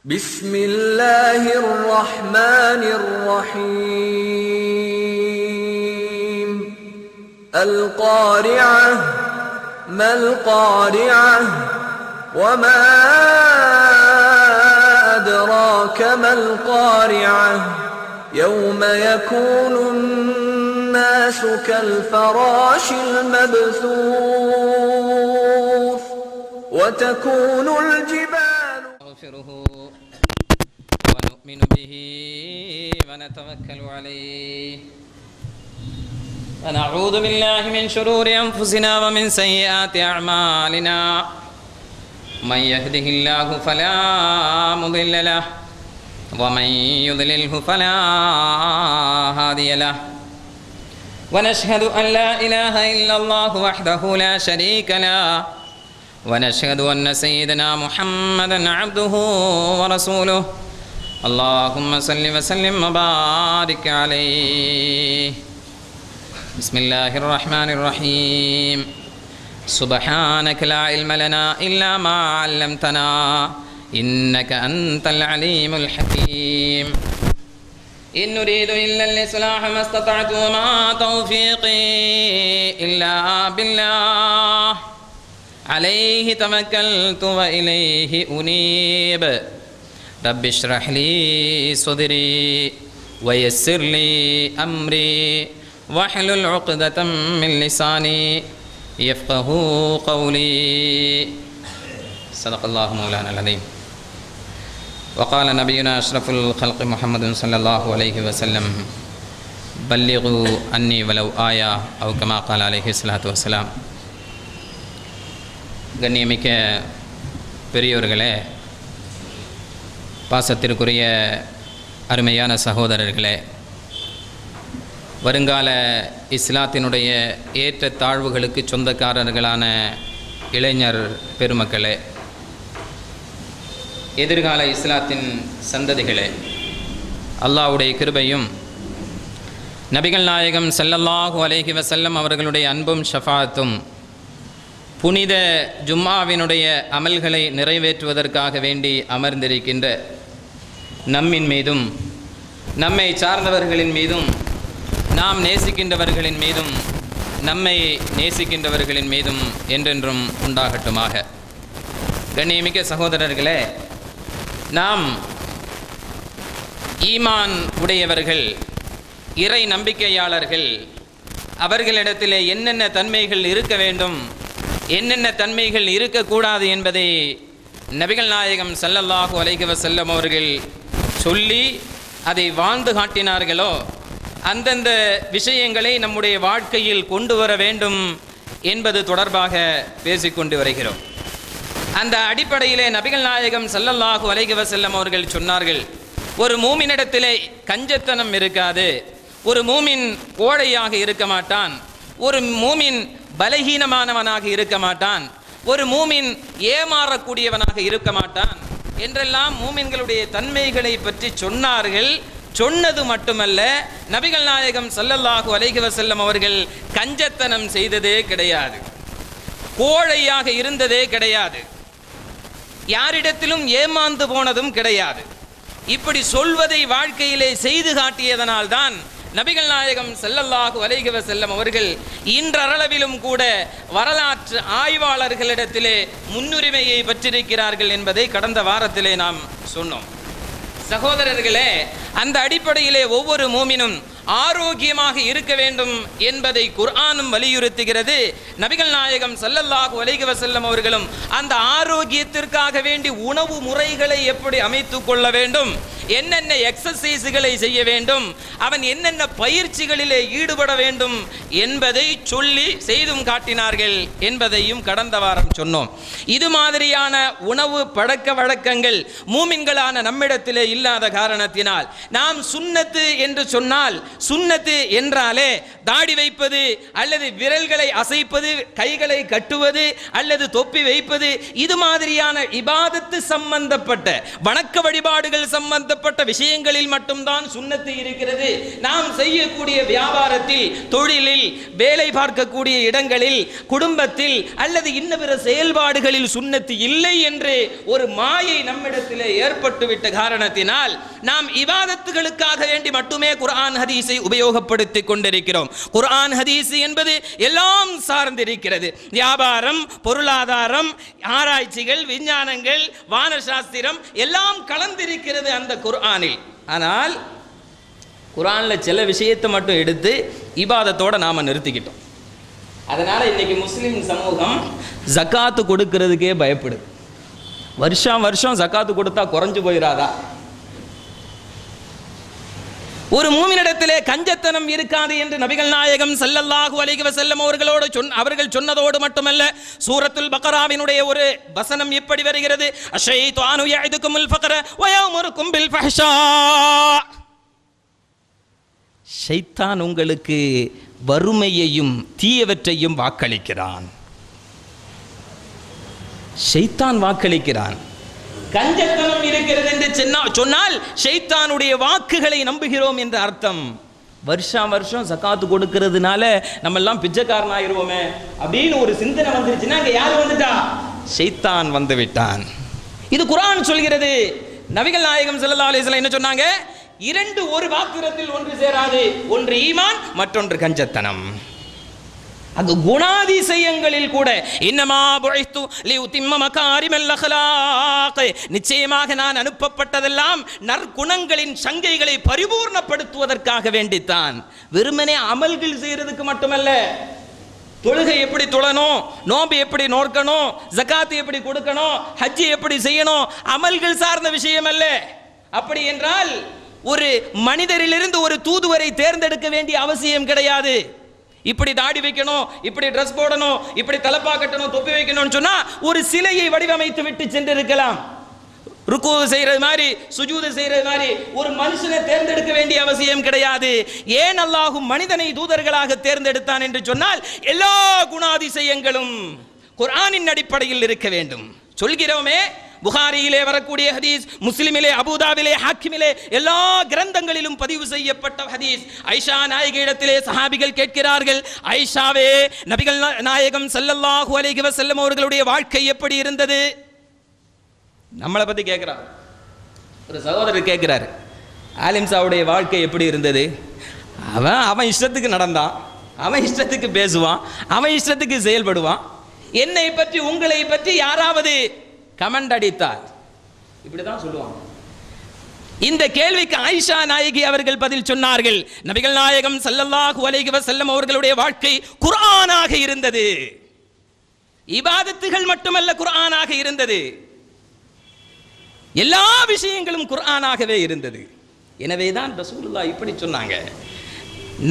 بسم الله الرحمن الرحيم القارعة ما القارعة وما أدراك ما القارعة يوم يكون الناس كالفراش المبثوث وتكون الجبال نغفره ونؤمن به ونتوكل عليه ونعوذ بالله من شرور أنفسنا ومن سيئات أعمالنا من يهده الله فلا مضل له ومن يضلله فلا هادي له ونشهد أن لا إله إلا الله وحده لا شريك له ونشهد أن سيدنا محمدًا عبده ورسوله اللهم صل وسلم وبارك عليه بسم الله الرحمن الرحيم سبحانك لا علم لنا إلا ما علمتنا إنك أنت العليم الحكيم إن نريد إلا الإصلاح ما استطعت وما توفيقي إلا بالله عليه توكلت وإليه أنيب رب اشرح لي صدري ويسر لي أمري واحلل عقدة من لساني يفقه قولي صدق الله مولانا العظيم وقال نبينا أشرف الخلق محمد صلى الله عليه وسلم بلغوا عني ولو آية أو كما قال عليه الصلاة والسلام. கண்ணியமிக்க பெரியோர்களே, பாசத்திற்குரிய அருமையான சகோதரர்களே, வருங்கால இஸ்லாத்தினுடைய ஏற்ற தாழ்வுகளுக்கு சொந்தக்காரர்களான இளைஞர் பெருமக்களே, எதிர்கால இஸ்லாத்தின் சந்ததிகளே, அல்லாஹ்வுடைய கிருபையும் நபிகள் நாயகம் ஸல்லல்லாஹு அலைஹி வஸல்லம் அவர்களுடைய அன்பும் ஷஃபாஅத்தும் புனித ஜும்மாவினுடைய அமல்களை நிறைவேற்றுவதற்காக வேண்டி அமர்ந்திருக்கின்ற நம்மின் மீதும் நம்மை சார்ந்தவர்களின் மீதும் நாம் நேசிக்கின்றவர்களின் மீதும் நம்மை நேசிக்கின்றவர்களின் மீதும் என்றென்றும் உண்டாகட்டுமாக. கண்ணியமிக்க சகோதரர்களே, நாம் ஈமான் உடையவர்கள், இறை நம்பிக்கையாளர்கள், அவர்களிடத்திலே என்னென்ன தன்மைகள் இருக்க வேண்டும், என்னென்ன தன்மைகள் இருக்கக்கூடாது என்பதை நபிகள் நாயகம் ஸல்லல்லாஹு அலைஹி வஸல்லம் அவர்கள் சொல்லி அதை வாழ்ந்து காட்டினார்களோ அந்தந்த விஷயங்களை நம்முடைய வாழ்க்கையில் கொண்டு வர வேண்டும் என்பது தொடர்பாக பேசிக்கொண்டு வருகிறோம். அந்த அடிப்படையிலே நபிகள் நாயகம் ஸல்லல்லாஹு அலைஹி வஸல்லம் அவர்கள் சொன்னார்கள், ஒரு மூமினிடத்திலே கஞ்சத்தனம் இருக்காது, ஒரு மூமின் கோழையாக இருக்க மாட்டான், ஒரு மூமின் பலகீனமானவனாக இருக்க மாட்டான், ஒரு மூமின் ஏமாறக்கூடியவனாக இருக்க மாட்டான் என்றெல்லாம் மூமின்களுடைய தன்மைகளை பற்றி சொன்னார்கள். சொன்னது மட்டுமல்ல, நபிகள் நாயகம் ஸல்லல்லாஹு அலைஹி வஸல்லம் அவர்கள் கஞ்சத்தனம் செய்ததே கிடையாது, கோழையாக இருந்ததே கிடையாது, யாரிடத்திலும் ஏமாந்து போனதும் கிடையாது. இப்படி சொல்வதை வாழ்க்கையிலே செய்து காட்டியதனால்தான் நபிகள் நாயகம் ஸல்லல்லாஹு அலைஹி வஸல்லம் அவர்கள் இன்றளவிலும் கூட வரலாற்று ஆய்வாளர்களிடத்திலே முன்னுரிமையை பெற்றிருக்கிறார்கள் என்பதை கடந்த வாரத்திலே நாம் சொன்னோம். சகோதரர்களே, அந்த அடிப்படையிலே ஒவ்வொரு மூமினும் ஆரோக்கியமாக இருக்க வேண்டும் என்பதை குர்ஆனும் வலியுறுத்துகிறது. நபிகள் நாயகம் ஸல்லல்லாஹு அலைஹி வஸல்லம் அவர்களும் அந்த ஆரோக்கியத்திற்காக வேண்டி உணவு முறைகளை எப்படி அமைத்துக் கொள்ள வேண்டும், என்னென்ன எக்ஸசைஸ்களை செய்ய வேண்டும், அவன் என்னென்ன பயிற்சிகளிலே ஈடுபட வேண்டும் என்பதை சொல்லி செய்தும் காட்டினார்கள் என்பதையும் கடந்த வாரம் சொன்னோம். இது மாதிரியான உணவு பழக்க வழக்கங்கள் மூமின்களான நம்மிடத்திலே இல்லாத காரணத்தினால் நாம் சுன்னத்து என்று சொன்னால், சுன்னத்து என்றாலே தாடி வைப்பது அல்லது விரல்களை அசைப்பது, கைகளை கட்டுவது அல்லது தொப்பி வைப்பது, இது மாதிரியான இபாதத்து சம்பந்தப்பட்ட வணக்க வழிபாடுகள் சம்பந்த சம்பந்தப்பட்ட விஷயங்களில் மட்டும்தான் சுன்னத்து இருக்கிறது. நாம் செய்யக்கூடிய வியாபாரத்தில், தொழிலில், வேலை பார்க்கக்கூடிய இடங்களில், குடும்பத்தில் அல்லது இன்ன பிற செயல்பாடுகளில் சுன்னத்து இல்லை என்று ஒரு மாயை நம்மிடத்திலே ஏற்பட்டுவிட்ட காரணத்தினால் நாம் இபாதத்துகளுக்காக வேண்டி மட்டுமே குர்ஆன் ஹதீஸை உபயோகப்படுத்திக் கொண்டிருக்கிறோம். குர்ஆன் ஹதீஸ் என்பது எல்லாம் சார்ந்திருக்கிறது. வியாபாரம், பொருளாதாரம், ஆராய்ச்சிகள், விஞ்ஞானங்கள், வானசாஸ்திரம் எல்லாம் கலந்திருக்கிறது அந்த குர்ஆனில். ஆனால் குர்ஆன்ல சில விஷயத்தை மட்டும் எடுத்து இபாதத்தோட நாம நிறுத்திக்கிட்டோம். அதனால இன்னைக்கு முஸ்லிம் சமூகம் ஜகாத்து கொடுக்கிறதுக்கே பயப்படுது. வருஷம் வருஷம் ஜகாத்து கொடுத்தா குறைஞ்சு போயிடாதா? ஒரு மூமினிடத்திலே கஞ்சத்தனம் இருக்காது என்று நபிகள் நாயகம் ஸல்லல்லாஹு அலைஹி வஸல்லம் அவர்கள் சொன்னதோடு மட்டுமல்ல, சூரத்துல் பக்ராவினுடைய ஒரு வசனம் எப்படி வருகிறது? அஷைத்தானு யஇதுகுமுல் ஃபக்ர வ யஅமுருகும் பில் ஃபஹ்ஷா. ஷைத்தான் உங்களுக்கு வறுமையையும் தீயவற்றையும் வாக்களிக்கிறான். ஷைத்தான் வாக்களிக்கிறான். கஞ்சத்தனம் இருக்கிறது என்று சொன்னால் ஷைத்தானுடைய வாக்குகளை நம்புகிறோம் என்ற அர்த்தம். வருஷம் வருஷம் ஜகாத்து கொடுக்கிறதுனால நம்ம எல்லாம் பிச்சைக்காரன் ஆயிருவோமே அப்படின்னு ஒரு சிந்தனை வந்துருச்சுன்னா அங்க யாரு வந்துட்டா? ஷைத்தான் வந்து விட்டான். இது குர்ஆன் சொல்கிறது. நபிகள் நாயகம் ஸல்லல்லாஹு அலைஹி வஸல்லம் என்ன சொன்னாங்க? இரண்டு ஒரு பாத்திரத்தில் ஒன்று சேராது. ஒன்று ஈமான், மற்றொன்று கஞ்சத்தனம். அது குணாதிசயங்களில் கூட இன்னமா புஇத்து லியுதிம்ம மகாரிமல் அக்லாக், நிச்சயமாக நான் அனுப்பப்பட்டதெல்லாம் நற்குணங்களின் சங்கைகளை பரிபூர்ணப்படுத்துவதற்காக வேண்டித்தான். வெறுமனே அமல்கள் செய்யறதுக்கு மட்டுமல்ல. தொழுகை எப்படி தொழணும், நோன்பு எப்படி நோக்கணும், ஜகாத் எப்படி கொடுக்கணும், ஹஜ் எப்படி செய்யணும், அமல்கள் சார்ந்த விஷயம் அல்ல. அப்படி என்றால் ஒரு மனிதரிலிருந்து ஒரு தூதுவரை தேர்ந்தெடுக்க வேண்டிய அவசியம் கிடையாது. இப்படி தாடி வைக்கணும், இப்படி ட்ரெஸ் போடணும், இப்படி தலப்பா கட்டணும், தொப்பி வைக்கணும்னு சொன்னா ஒரு சிலையை வடிவமைத்து விட்டு சென்றிருக்கலாம். ருக்கு செய்யறது மாதிரி, சுஜூது செய்யறது மாதிரி ஒரு மனுஷனை தேர்ந்தெடுக்க வேண்டிய அவசியம் கிடையாது. ஏன் அல்லாஹ் மனிதனை தூதர்களாக தேர்ந்தெடுத்தான் என்று சொன்னால் எல்லா குணாதிசயங்களும் குர்ஆனின் அடிப்படையில் இருக்க வேண்டும். சொல்கிறோமே, புகாரியிலே வரக்கூடிய ஹதீஸ், முஸ்லிமிலே, அபூதாவிலே, ஹாக்கிமிலே எல்லா கிரந்தங்களிலும் பதிவு செய்யப்பட்ட ஹதீஸ். ஐஷா நாயகியிடத்திலே சஹாபிகள் கேட்கிறார்கள், ஐஷாவே, நபிகள் நாயகம் ஸல்லல்லாஹு அலைஹி வஸல்லம் அவர்களுடைய வாழ்க்கை எப்படி இருந்தது? நம்மளை பத்தி கேட்கிறார். ஒரு சகோதரர் கேட்கிறார், ஆலிம்சாவுடைய வாழ்க்கை எப்படி இருந்தது? அவன் இஷ்டத்துக்கு நடந்தான், அவன் இஷ்டத்துக்கு பேசுவான், அவன் இஷ்டத்துக்கு செயல்படுவான். என்னை பற்றி, உங்களை பற்றி யாராவது கமெண்ட் அடித்தார் இப்படிதான் சொல்லுவாங்க. இந்த கேள்விக்கு ஆயிஷா நாயகி அவர்கள் பதில் சொன்னார்கள், நபிகள் நாயகம் ஸல்லல்லாஹு அலைஹி வஸல்லம் அவர்களுடைய வாழ்க்கை குர்ஆனாக இருந்தது. இபாதத்துகள் மட்டுமல்ல, குர்ஆனாக இருந்தது. எல்லா விஷயங்களும் குர்ஆனாகவே இருந்தது. எனவேதான் ரசூலுல்லாஹ் இப்படி சொன்னாங்க,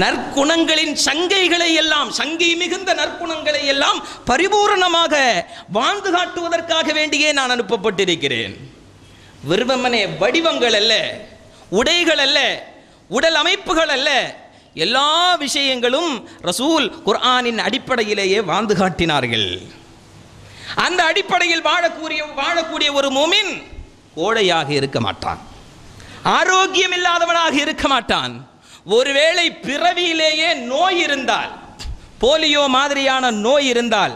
நற்குணங்களின் சங்கைகளை எல்லாம், சங்கை மிகுந்த நற்குணங்களை எல்லாம் பரிபூரணமாக வாழ்ந்து காட்டுவதற்காக வேண்டியே நான் அனுப்பப்பட்டிருக்கிறேன். விருப்பமனே வடிவங்கள் அல்ல, உடைகள் அல்ல, உடல் அமைப்புகள் அல்ல, எல்லா விஷயங்களும் ரசூல் குர்ஆனின் அடிப்படையிலேயே வாழ்ந்து காட்டினார்கள். அந்த அடிப்படையில் வாழக்கூடிய ஒரு மூமின் கோழையாக இருக்க மாட்டான், ஆரோக்கியம் இல்லாதவனாக இருக்க மாட்டான். ஒருவேளை பிறவியிலேயே நோய் இருந்தால், போலியோ மாதிரியான நோய் இருந்தால்,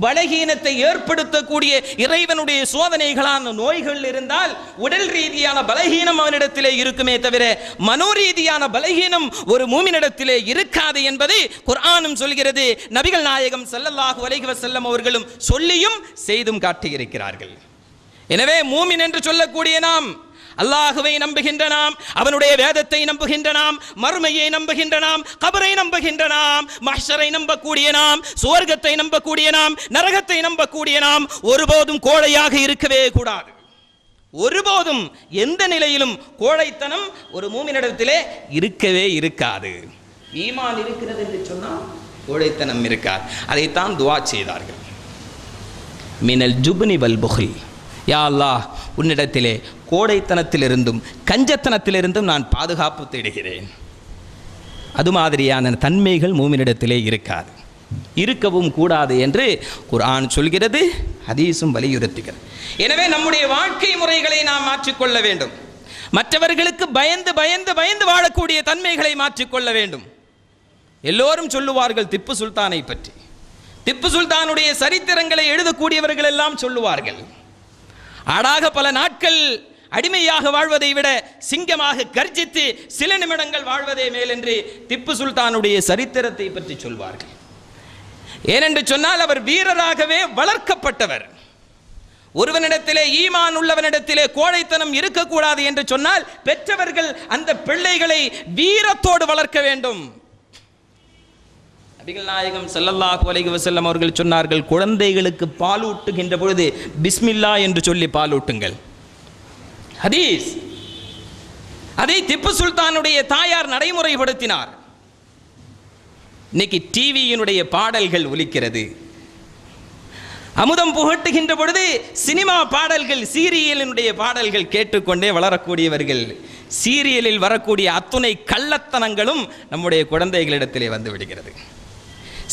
பலகீனத்தை ஏற்படுத்தக்கூடிய இறைவனுடைய சோதனைகளான நோய்கள் இருந்தால், உடல் ரீதியான பலகீனம் அவனிடத்திலே இருக்குமே தவிர மனோரீதியான பலகீனம் ஒரு மூமினிடத்திலே இருக்காது என்பதை குர்ஆனும் சொல்கிறது. நபிகள் நாயகம் ஸல்லல்லாஹு அலைஹி வஸல்லம் அவர்களும் சொல்லியும் செய்தும் காட்டியிருக்கிறார்கள். எனவே மூமின் என்று சொல்லக்கூடிய நாம் அல்லாஹுவை நம்புகின்ற நாம், அவனுடைய வேதத்தை நம்புகின்ற நாம், மறுமையை நம்புகின்ற நாம், கபரை நம்புகின்ற நாம், மஹ்ஷரை நம்பக்கூடிய நாம், சுவர்க்கத்தை நம்பக்கூடிய நாம், நரகத்தை நம்பக்கூடிய நாம் ஒருபோதும் கோழையாக இருக்கவே கூடாது. ஒருபோதும் எந்த நிலையிலும் கோழைத்தனம் ஒரு மூமினிடத்திலே இருக்கவே இருக்காது. ஈமான் இருக்கிறது என்று சொன்னால் கோழைத்தனம் இருக்காது. அதைத்தான் துஆ செய்தார்கள். மினல் ஜுப்னி வல் புஹ்ல், யா அல்லாஹ், உன்னிடத்திலே கோடைத்தனத்திலிருந்தும் கஞ்சத்தனத்திலிருந்தும் நான் பாதுகாப்பு தேடுகிறேன். அது மாதிரியான தன்மைகள் மூமினிடத்திலே இருக்காது, இருக்கவும் கூடாது என்று குர்ஆன் சொல்கிறது, ஹதீஸும் வலியுறுத்துகிறது. எனவே நம்முடைய வாழ்க்கை முறைகளை நாம் மாற்றிக்கொள்ள வேண்டும். மற்றவர்களுக்கு பயந்து பயந்து பயந்து வாழக்கூடிய தன்மைகளை மாற்றிக்கொள்ள வேண்டும். எல்லோரும் சொல்லுவார்கள் திப்பு சுல்தானை பற்றி, திப்பு சுல்தானுடைய சரித்திரங்களை எழுதக்கூடியவர்கள் எல்லாம் சொல்லுவார்கள், ஆடாக பல நாட்கள் அடிமையாக வாழ்வதை விட சிங்கமாக கர்ஜித்து சில நிமிடங்கள் வாழ்வதே மேல் என்று திப்பு சுல்தானுடைய சரித்திரத்தை பற்றி சொல்வார்கள். ஏனென்று சொன்னால் அவர் வீரராகவே வளர்க்கப்பட்டவர். ஒருவனிடத்திலே ஈமான் உள்ளவனிடத்திலே கோழைத்தனம் இருக்கக்கூடாது என்று சொன்னால் பெற்றவர்கள் அந்த பிள்ளைகளை வீரத்தோடு வளர்க்க வேண்டும். நபிகள் நாயகம் ஸல்லல்லாஹு அலைஹி வஸல்லம் அவர்கள் சொன்னார்கள், குழந்தைகளுக்கு பாலூட்டுகின்ற பொழுது பிஸ்மில்லா என்று சொல்லி பாலூட்டுங்கள். ஹதீஸ். அதை திப்பு சுல்தானுடைய தாயார் நடைமுறைப்படுத்தினார். இன்னைக்கு டிவியினுடைய பாடல்கள் ஒலிக்கிறது, அமுதம் புகட்டுகின்ற பொழுது சினிமா பாடல்கள், சீரியலினுடைய பாடல்கள் கேட்டுக்கொண்டே வளரக்கூடியவர்கள். சீரியலில் வரக்கூடிய அத்துணை கள்ளத்தனங்களும் நம்முடைய குழந்தைகளிடத்திலே வந்து விடுகிறது.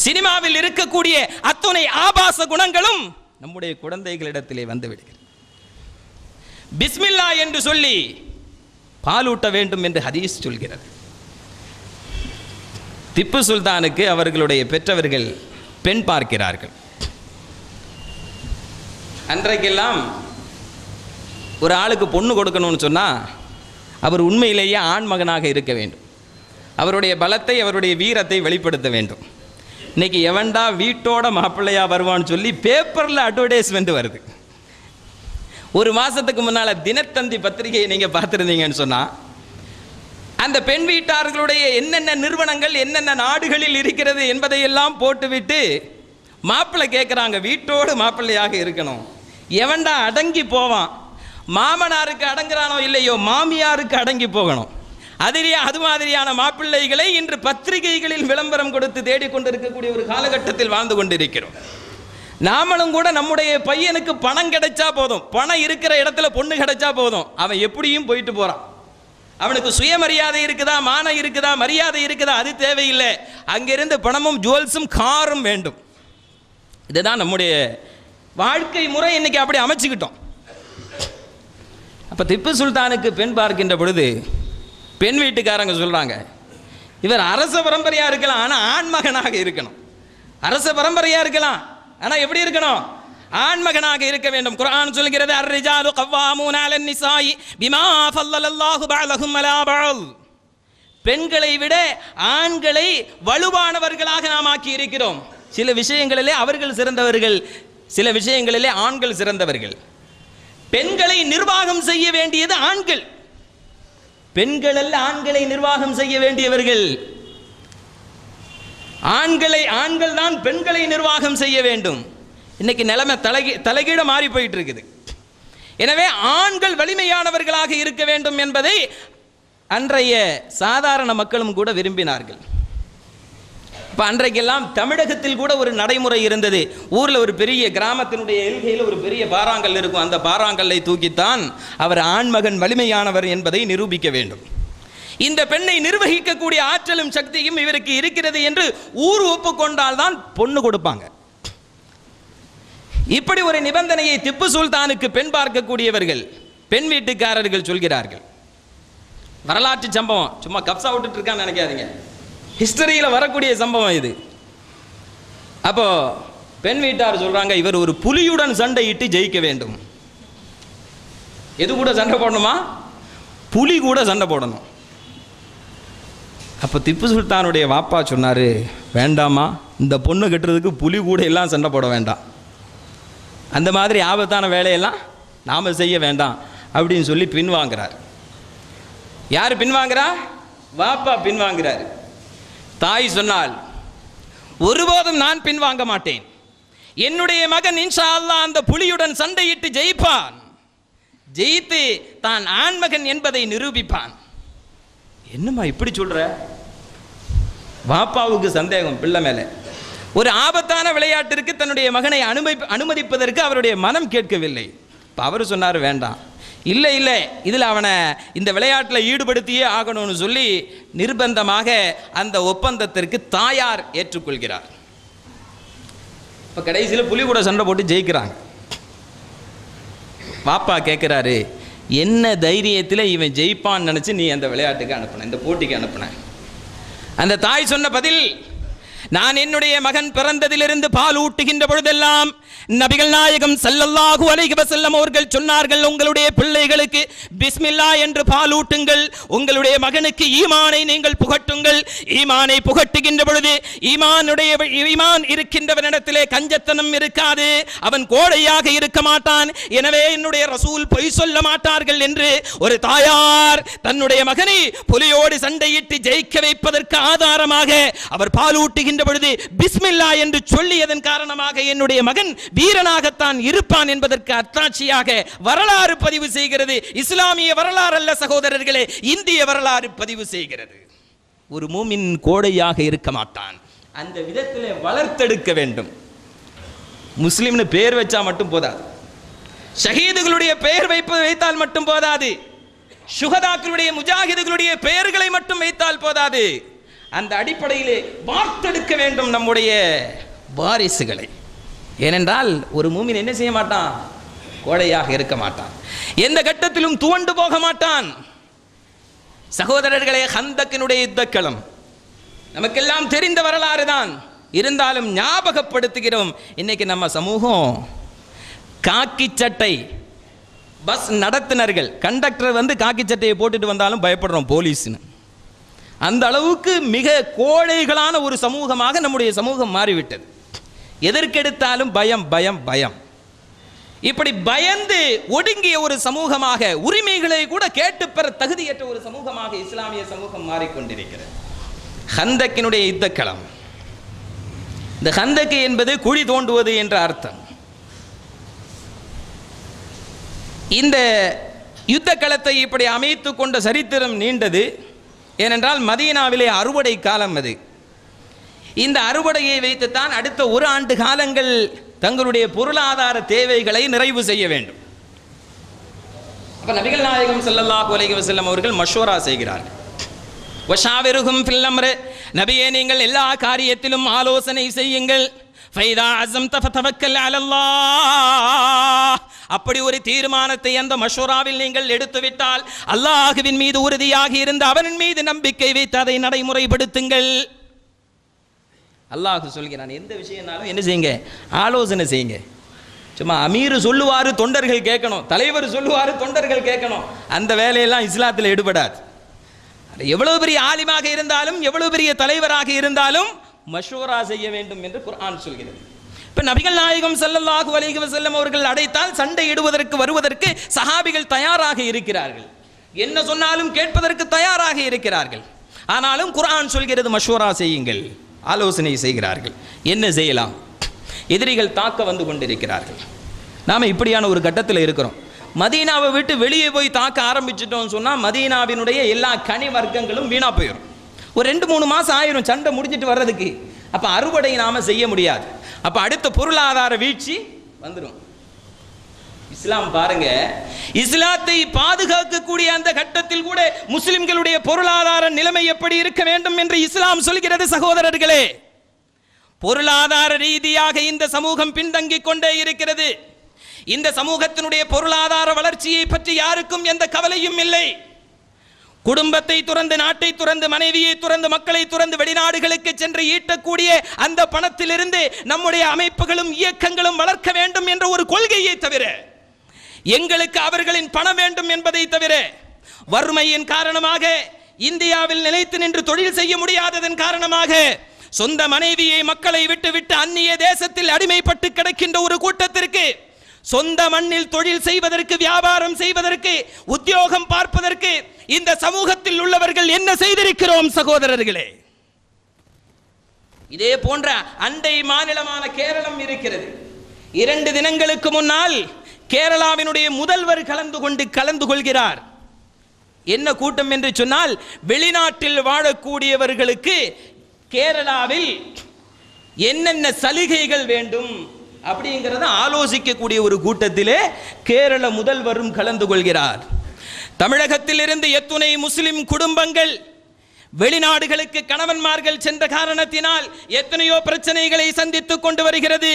சினிமாவில் இருக்கக்கூடிய அத்துணை ஆபாச குணங்களும் நம்முடைய குழந்தைகளிடத்திலே வந்து விடுகிறது. பிஸ்மில்லா என்று சொல்லி பாலூட்ட வேண்டும் என்று ஹதீஸ் சொல்கிறது. திப்பு சுல்தானுக்கு அவர்களுடைய பெற்றவர்கள் பெண் பார்க்கிறார்கள். அன்றைக்கெல்லாம் ஒரு ஆளுக்கு பொண்ணு கொடுக்கணும்னு சொன்னால் அவர் உண்மையிலேயே ஆண்மகனாக இருக்க வேண்டும், அவருடைய பலத்தை அவருடைய வீரத்தை வெளிப்படுத்த வேண்டும். இன்னைக்கு எவன்டா வீட்டோட மாப்பிள்ளையா வருவான்னு சொல்லி பேப்பரில் அட்வர்டைஸ்மெண்ட் வருது. ஒரு மாதத்துக்கு முன்னால் தினத்தந்தி பத்திரிகையை நீங்கள் பார்த்துருந்தீங்கன்னு சொன்னால் அந்த பெண் வீட்டார்களுடைய என்னென்ன நிறுவனங்கள் என்னென்ன நாடுகளில் இருக்கிறது என்பதையெல்லாம் போட்டுவிட்டு மாப்பிள்ளை கேட்குறாங்க, வீட்டோடு மாப்பிள்ளையாக இருக்கணும். எவன்டா அடங்கி போவான், மாமனாருக்கு அடங்குறானோ இல்லையோ மாமியாருக்கு அடங்கி போகணும். அது மாதிரியான மாப்பிள்ளைகளை இன்று பத்திரிகைகளில் விளம்பரம் கொடுத்து தேடிக்கொண்டிருக்கக்கூடிய ஒரு காலகட்டத்தில் வாழ்ந்து கொண்டிருக்கிறோம். நாமளும் கூட நம்முடைய பையனுக்கு பணம் கிடைச்சா போதும், பணம் இருக்கிற இடத்துல பொண்ணு கிடைச்சா போதும், அவன் எப்படியும் போயிட்டு போறான். அவனுக்கு சுயமரியாதை இருக்குதா, மானம் இருக்குதா, மரியாதை இருக்குதா, அது தேவையில்லை. அங்கிருந்து பணமும் ஜுவல்ஸும் காரும் வேண்டும். இதுதான் நம்முடைய வாழ்க்கை முறை. இன்னைக்கு அப்படி அமைச்சுக்கிட்டோம். அப்ப திப்பு சுல்தானுக்கு பெண் பார்க்கின்ற பொழுது பெண் வீட்டுக்காரங்க சொல்றாங்க, இவர் அரச பரம்பரையா இருக்கலாம், ஆனா ஆண்மகனாக இருக்கணும். அரச பரம்பரையா இருக்கலாம், ஆனா எப்படி இருக்கணும்? ஆண்மகனாக இருக்க வேண்டும். குர்ஆன் சொல்கிறது, அர்-ரிஜாலு கவ்வாமூன அலன் நிசாயி பிமா ஃபல்லல்லாஹு பஅலஹும் அலா பஅல். பெண்களை விட ஆண்களை வலுவானவர்களாக நாம் ஆக்கி இருக்கிறோம். சில விஷயங்களிலே அவர்கள் சிறந்தவர்கள், சில விஷயங்களிலே ஆண்கள் சிறந்தவர்கள். பெண்களை நிர்வாகம் செய்ய வேண்டியது ஆண்கள், பெண்கள் அல்ல ஆண்களை நிர்வாகம் செய்ய வேண்டியவர்கள். ஆண்கள் தான் பெண்களை நிர்வாகம் செய்ய வேண்டும். இன்னைக்கு நிலைமை தலைகீழ மாறி போயிட்டு இருக்குது. எனவே ஆண்கள் வலிமையானவர்களாக இருக்க வேண்டும் என்பதை அன்றைய சாதாரண மக்களும் கூட விரும்பினார்கள். இப்போ அன்றைக்கெல்லாம் தமிழகத்தில் கூட ஒரு நடைமுறை இருந்தது. ஊரில் ஒரு பெரிய கிராமத்தினுடைய எல்கையில் ஒரு பெரிய பாறாங்கல் இருக்கும். அந்த பாறாங்கல்லை தூக்கித்தான் அவர் ஆண்மகன் வலிமையானவர் என்பதை நிரூபிக்க வேண்டும். இந்த பெண்ணை நிர்வகிக்கக்கூடிய ஆற்றலும் சக்தியும் இவருக்கு இருக்கிறது என்று ஊர் ஒப்புக்கொண்டால் தான் பொண்ணு கொடுப்பாங்க. இப்படி ஒரு நிபந்தனையை திப்பு சுல்தானுக்கு பெண் பார்க்கக்கூடியவர்கள், பெண் வீட்டுக்காரர்கள் சொல்கிறார்கள். வரலாற்று சம்பவம், சும்மா கப்சா விட்டுட்டு இருக்கான்னு நினைக்காதீங்க, ஹிஸ்டரியில் வரக்கூடிய சம்பவம் இது. அப்போ பெண் வீட்டார் சொல்றாங்க, இவர் ஒரு புலியுடன் சண்டையிட்டு ஜெயிக்க வேண்டும். எது கூட சண்டை போடணுமா? புலி கூட சண்டை போடணும். அப்போ திப்பு சுல்தானுடைய வாப்பா சொன்னார், வேண்டாமா, இந்த பொண்ணு கட்டுறதுக்கு புலி கூட எல்லாம் சண்டை போட வேண்டாம், அந்த மாதிரி ஆபத்தான வேலையெல்லாம் நாம் செய்ய வேண்டாம் அப்படின்னு சொல்லி பின்வாங்கிறார். யார் பின்வாங்கிறா? வாப்பா பின்வாங்கிறார். தாய் சொன்னால், ஒருபோதும் நான் பின்வாங்க மாட்டேன், என்னுடைய மகன் இன்ஷா அல்லாஹ் அந்த புலியுடன் சண்டையிட்டு ஜெயிப்பான், ஜெயித்து தான் ஆண்மகன் என்பதை நிரூபிப்பான். என்னம்மா இப்படி சொல்ற? வாப்பாவுக்கு சந்தேகம் பிள்ளை மேலே. ஒரு ஆபத்தான விளையாட்டிற்கு தன்னுடைய மகனை அனுமதிப்பதற்கு அவருடைய மனம் கேட்கவில்லை. இப்போ அவர் சொன்னார், வேண்டாம், இல்லை இல்லை, இதில் அவனை இந்த விளையாட்டில் ஈடுபடுத்தியே ஆகணும்னு சொல்லி நிர்பந்தமாக அந்த ஒப்பந்தத்திற்கு தாயார் ஏற்றுக்கொள்கிறார். இப்போ கடைசியில் புலி கூட சண்டை போட்டு ஜெயிக்கிறாங்க. வாப்பா கேட்குறாரு, என்ன தைரியத்தில் இவன் ஜெயிப்பான்னு நினச்சி நீ அந்த விளையாட்டுக்கு அனுப்புன, இந்த போட்டிக்கு அனுப்புன? அந்த தாய் சொன்ன பதில், நான் என்னுடைய மகன் பிறந்ததிலிருந்து பால் ஊட்டுகின்ற பொழுதெல்லாம் நபிகள் நாயகம் ஸல்லல்லாஹு அலைஹி வஸல்லம் அவர்கள் சொன்னார்கள், உங்களுடைய பிள்ளைகளுக்கு பிஸ்மில்லா என்று பால் ஊட்டுங்கள், உங்களுடைய மகனுக்கு ஈமானை நீங்கள் புகட்டுங்கள். ஈமானை புகட்டுகின்ற பொழுது ஈமான் இருக்கின்றவனிடத்திலே கஞ்சத்தனம் இருக்காது, அவன் கோழையாக இருக்க மாட்டான். எனவே என்னுடைய ரசூல் பொய் சொல்ல மாட்டார்கள் என்று ஒரு தாயார் தன்னுடைய மகனை புலியோடு சண்டையிட்டு ஜெயிக்க வைப்பதற்கு ஆதாரமாக அவர் பால் ஊட்டுகின்ற பொழுது பிஸ்மில்லா என்று சொல்லியதன் காரணமாக என்னுடைய மகன் வீரனாகத்தான் இருப்பான் என்பதற்கு அத்தாட்சியாக வரலாறு பதிவு செய்கிறது. இஸ்லாமிய வரலாறு அல்ல சகோதரர்களே, இந்திய வரலாறு பதிவு செய்கிறது. ஒரு மூமின் கோடையாக இருக்க மாட்டான், அந்த விதத்திலே வளர்த்தெடுக்க வேண்டும். முஸ்லிம்னு பெயர் வச்சா மட்டும் போதாது, ஷஹீதுகளுடைய பெயர் வைத்தால் மட்டும் போதாது, சுஹதாக்களுடைய முஜாஹிதுகளுடைய பெயர்களை மட்டும் வைத்தால் போதாது. அந்த அடிப்படையிலே வார்த்தெடுக்க வேண்டும் நம்முடைய வாரிசுகளை. ஏனென்றால் ஒரு மூமின் என்ன செய்ய மாட்டான்? கோழையாக இருக்க மாட்டான், எந்த கட்டத்திலும் துவண்டு போக மாட்டான். சகோதரர்களே, ஹந்தக்கினுடைய யுத்தக்களம் நமக்கெல்லாம் தெரிந்த வரலாறு தான், இருந்தாலும் ஞாபகப்படுத்துகிறோம். இன்னைக்கு நம்ம சமூகம் காக்கி சட்டை, பஸ் நடத்துனர்கள், கண்டக்டர் காக்கி சட்டையை போட்டுட்டு வந்தாலும் பயப்படுறோம் போலீஸ்னு. அந்த அளவுக்கு மிக கோழைகளான ஒரு சமூகமாக நம்முடைய சமூகம் மாறிவிட்டது. எதற்கெடுத்தாலும் பயம் பயம் பயம். இப்படி பயந்து ஒடுங்கிய ஒரு சமூகமாக, உரிமைகளை கூட கேட்டு பெற தகுதியற்ற ஒரு சமூகமாக இஸ்லாமிய சமூகம் மாறிக்கொண்டிருக்கிறது. ஹந்தக்கினுடைய யுத்தக்களம், இந்த ஹந்தக்கு என்பது குழி தோண்டுவது என்ற அர்த்தம். இந்த யுத்த களத்தை இப்படி அமைத்து கொண்ட சரித்திரம் நீண்டது. ஏனென்றால் மதீனாவிலே அறுவடை காலம் அது. இந்த அறுவடையை வைத்துத்தான் அடுத்த ஒரு ஆண்டு காலங்கள் தங்களுடைய பொருளாதார தேவைகளை நிறைவு செய்ய வேண்டும். அப்ப நபிகள் நாயகம் ஸல்லல்லாஹு அலைஹி வஸல்லம் அவர்கள் மஷ்வரா செய்கிறார்கள். வஷாவிருஹும் ஃபில் அம்ர், நபியே நீங்கள் எல்லா காரியத்திலும் ஆலோசனை செய்யுங்கள். ஃபைதா அஸம்த ஃபதவக்கல் அலல்லாஹ், அப்படி ஒரு தீர்மானத்தை அந்த மஷ்வராவில் நீங்கள் எடுத்துவிட்டால் அல்லாஹ்வின் மீது உறுதியாக இருந்து அவனின் மீது நம்பிக்கை வைத்து அதை நடைமுறைப்படுத்துங்கள். அல்லாஹ் சொல்கிறான், எந்த விஷயம்னாலும் என்ன செய்யுங்க? ஆலோசனை செய்யுங்க. சும்மா அமீர் சொல்லுவாரு தொண்டர்கள் கேட்கணும், தலைவர் சொல்லுவாரு தொண்டர்கள் கேட்கணும், அந்த வேலையெல்லாம் இஸ்லாத்தில் எடுபடாது. எவ்வளவு பெரிய ஆலிமாக இருந்தாலும் எவ்வளவு பெரிய தலைவராக இருந்தாலும் மஷ்வரா செய்ய வேண்டும் என்று குர்ஆன் சொல்கிறது. இப்ப நபிகள் நாயகம் ஸல்லல்லாஹு அலைஹி வஸல்லம் அவர்கள் அடைத்தால் சண்டையிடுவதற்கு வருவதற்கு சஹாபிகள் தயாராக இருக்கிறார்கள், என்ன சொன்னாலும் கேட்பதற்கு தயாராக இருக்கிறார்கள். ஆனாலும் குர்ஆன் சொல்கிறது மஷ்வரா செய்யுங்கள், ஆலோசனை செய்கிறார்கள். என்ன செய்யலாம்? எதிரிகள் தாக்க வந்து கொண்டிருக்கிறார்கள். நாம் இப்படியான ஒரு கட்டத்தில் இருக்கிறோம். மதீனாவை விட்டு வெளியே போய் தாக்க ஆரம்பிச்சிட்டோம்னு சொன்னால் மதீனாவினுடைய எல்லா கனி வர்க்கங்களும் வீணா போயிடும். ஒரு 2-3 மாதம் ஆயிரும் சண்டை முடிஞ்சிட்டு வர்றதுக்கு. அப்போ அறுவடை நாம் செய்ய முடியாது. அப்போ அடுத்த பொருளாதார வீழ்ச்சி வந்துடும். இஸ்லாம் பாருங்க, இஸ்லாத்தை பாதுகாக்கக்கூடிய அந்த கட்டத்தில் கூட முஸ்லிம்களுடைய பொருளாதார நிலைமை எப்படி இருக்க வேண்டும் என்று இஸ்லாம் சொல்கிறது. சகோதரர்களே, பொருளாதார ரீதியாக இந்த சமூகம் பின்தங்கிக் கொண்டே இருக்கிறது. இந்த சமூகத்தினுடைய பொருளாதார வளர்ச்சியை பற்றி யாருக்கும் எந்த கவலையும் இல்லை. குடும்பத்தை துறந்து, நாட்டை துறந்து, மனைவியை துறந்து, மக்களை துறந்து வெளிநாடுகளுக்கு சென்று ஈட்டக்கூடிய அந்த பணத்திலிருந்து நம்முடைய அமைப்புகளும் இயக்கங்களும் வளர்க்க வேண்டும் என்ற ஒரு கொள்கையை தவிர, எங்களுக்கு அவர்களின் பணம் வேண்டும் என்பதை தவிர, வறுமையின் காரணமாக இந்தியாவில் நிலைத்து நின்று தொழில் செய்ய முடியாததன் காரணமாக சொந்த மனைவியை மக்களை விட்டு அந்நிய தேசத்தில் அடிமைப்பட்டு கிடக்கின்ற ஒரு கூட்டத்திற்கு சொந்த மண்ணில் தொழில் செய்வதற்கு, வியாபாரம் செய்வதற்கு, உத்தியோகம் பார்ப்பதற்கு இந்த சமூகத்தில் உள்ளவர்கள் என்ன செய்திருக்கிறோம் சகோதரர்களே? இதே போன்ற அண்டை மாநிலமான கேரளம் இருக்கிறது. 2 தினங்களுக்கு முன்னால் கேரளாவினுடைய முதல்வர் கலந்து கொள்கிறார். என்ன கூட்டம் என்று சொன்னால், வெளிநாட்டில் வாழக்கூடியவர்களுக்கு கேரளாவில் என்னென்ன சலுகைகள் வேண்டும் அப்படிங்கிறத ஆலோசிக்கக்கூடிய ஒரு கூட்டத்திலே கேரள முதல்வரும் கலந்து கொள்கிறார். தமிழகத்தில் இருந்து எத்துணை முஸ்லிம் குடும்பங்கள் வெளிநாடுகளுக்கு கணவன்மார்கள் சென்ற காரணத்தினால் எத்தனையோ பிரச்சனைகளை சந்தித்துக் கொண்டு வருகிறது.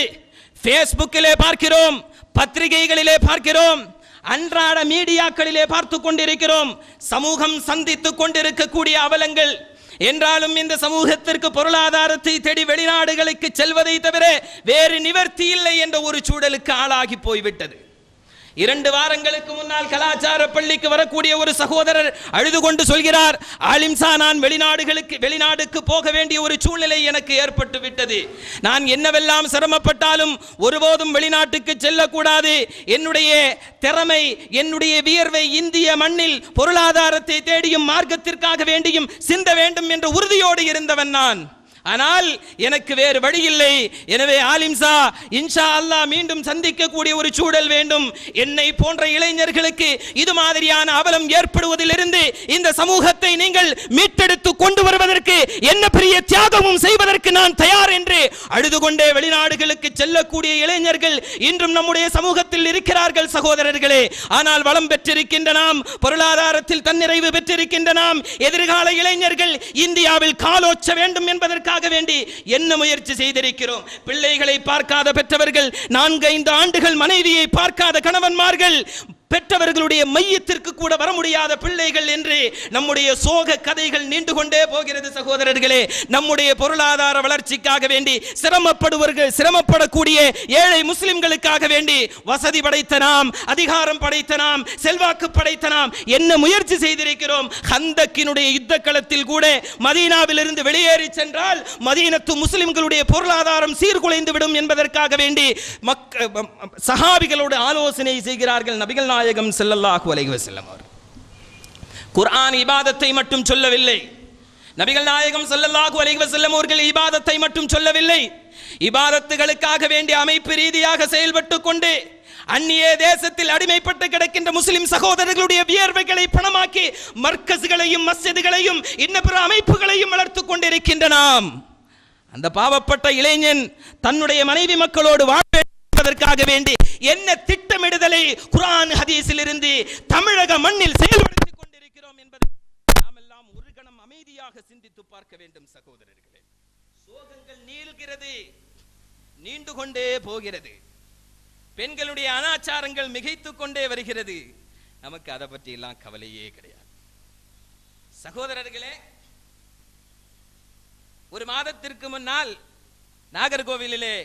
பேஸ்புக்கிலே பார்க்கிறோம், பத்திரிகைகளிலே பார்க்கிறோம். அன்றாட மீடியாக்களிலே பார்த்து கொண்டிருக்கிறோம். சமூகம் சந்தித்துக் கொண்டிருக்கக்கூடிய அவலங்கள் என்றாலும் இந்த சமூகத்திற்கு பொருளாதாரத்தை தேடி வெளிநாடுகளுக்கு செல்வதை தவிர வேறு நிவர்த்தி இல்லை என்ற ஒரு சூழலுக்கு ஆளாகி போய்விட்டது. 2 வாரங்களுக்கு முன்னால் கலாச்சார பள்ளிக்கு வரக்கூடிய ஒரு சகோதரர் அழுது கொண்டு சொல்கிறார், ஆலிம்சா, நான் வெளிநாடுக்கு போக வேண்டிய ஒரு சூழ்நிலை எனக்கு ஏற்பட்டு விட்டது. நான் என்னவெல்லாம் சிரமப்பட்டாலும் ஒருபோதும் வெளிநாட்டுக்கு செல்லக்கூடாது. என்னுடைய திறமை, என்னுடைய வியர்வை இந்திய மண்ணில் பொருளாதாரத்தை தேடியும் மார்க்கத்திற்காக வேண்டியும் சிந்த வேண்டும் என்ற உறுதியோடு இருந்தவன் நான். ஆனால் எனக்கு வேறு வழி இல்லை. எனவே ஆலிம்சா, இன்ஷா அல்லாஹ் மீண்டும் சந்திக்கக்கூடிய ஒரு சூழல் வேண்டும். என்னை போன்ற இளைஞர்களுக்கு இது மாதிரியான அவலம் ஏற்படுவதிலிருந்து இந்த சமூகத்தை நீங்கள் மீட்டெடுத்து கொண்டு வருவதற்கு என்ன பெரிய தியாகமும் செய்வதற்கு நான் தயார் என்று அழுது கொண்டே வெளிநாடுகளுக்கு செல்லக்கூடிய இளைஞர்கள் இன்றும் நம்முடைய சமூகத்தில் இருக்கிறார்கள் சகோதரர்களே. ஆனால் வளம் பெற்றிருக்கின்ற நாம், பொருளாதாரத்தில் தன்னிறைவு பெற்றிருக்கின்ற நாம், எதிர்கால இளைஞர்கள் இந்தியாவில் காலோச்ச வேண்டும் என்பதற்கு வேண்டி என்ன முயற்சி செய்திருக்கிறோம். பிள்ளைகளை பார்க்காத பெற்றவர்கள், 4-5 ஆண்டுகள் மனைவியை பார்க்காத கணவன்மார்கள், பெற்றவர்களுடைய மையத்திற்கு கூட வர முடியாத பிள்ளைகள் என்று நம்முடைய சோக கதைகள் நீண்டு கொண்டே போகிறது சகோதரர்களே. நம்முடைய பொருளாதார வளர்ச்சிக்காக வேண்டி சிரமப்படக்கூடிய ஏழை முஸ்லிம்களுக்காக வேண்டி வசதி படைத்த நாம், அதிகாரம் படைத்த நாம், செல்வாக்கு படைத்த நாம் என்ன முயற்சி செய்திருக்கிறோம். ஹந்தக்கினுடைய யுத்த களத்தில் கூட மதீனாவிலிருந்து வெளியேறி சென்றால் மதீனத்து முஸ்லிம்களுடைய பொருளாதாரம் சீர்குலைந்து விடும் என்பதற்காக வேண்டி சஹாபிகளோடு ஆலோசனை செய்கிறார்கள் நபிகள் நாயகம் ஸல்லல்லாஹு அலைஹி வஸல்லம் அவர். குர்ஆன் இபாதத்தை மட்டும் சொல்லவில்லை. நபிகள் நாயகம் ஸல்லல்லாஹு அலைஹி வஸல்லம் அவர்கள் இபாதத்தை மட்டும் சொல்லவில்லை. இபாதத்துகளுக்காக வேண்டிய அமைப்பு ரீதியாக செயல்பட்டு கொண்டு அந்நிய தேசத்தில் அடிமைப்பட்டு கிடக்கின்ற முஸ்லிம் சகோதரர்களுடைய வியர்வைகளை பணமாக்கி மர்கஸ்களையும் மஸ்ஜிதுகளையும் இன்ன பிற அமைப்புகளையும் வளர்த்துக் கொண்டிருக்கின்ற நாம், அந்த பாவப்பட்ட இளைஞன் தன்னுடைய மனைவி மக்களோடு வாழ்வதற்காக வேண்டி என்ன திட்டமிடுதலை குர்ஆன் ஹதீஸில் இருந்து தமிழக மண்ணில் செயல்படுத்திக் கொண்டிருக்கிறோம் என்பதை நாம் எல்லாம் ஒரு கணம் அமைதியாக சிந்தித்து பார்க்க வேண்டும் சகோதரர்களே. சோகங்கள் நீள்கிறது, நீண்டு கொண்டே போகிறது. பெண்களுடைய அனாச்சாரங்கள் மிகைத்துக் கொண்டே வருகிறது. நமக்கு அதை பற்றி எல்லாம் கவலையே கிடையாது சகோதரர்களே. ஒரு மாதத்திற்கு முன்னால் நாகர்கோவிலிலே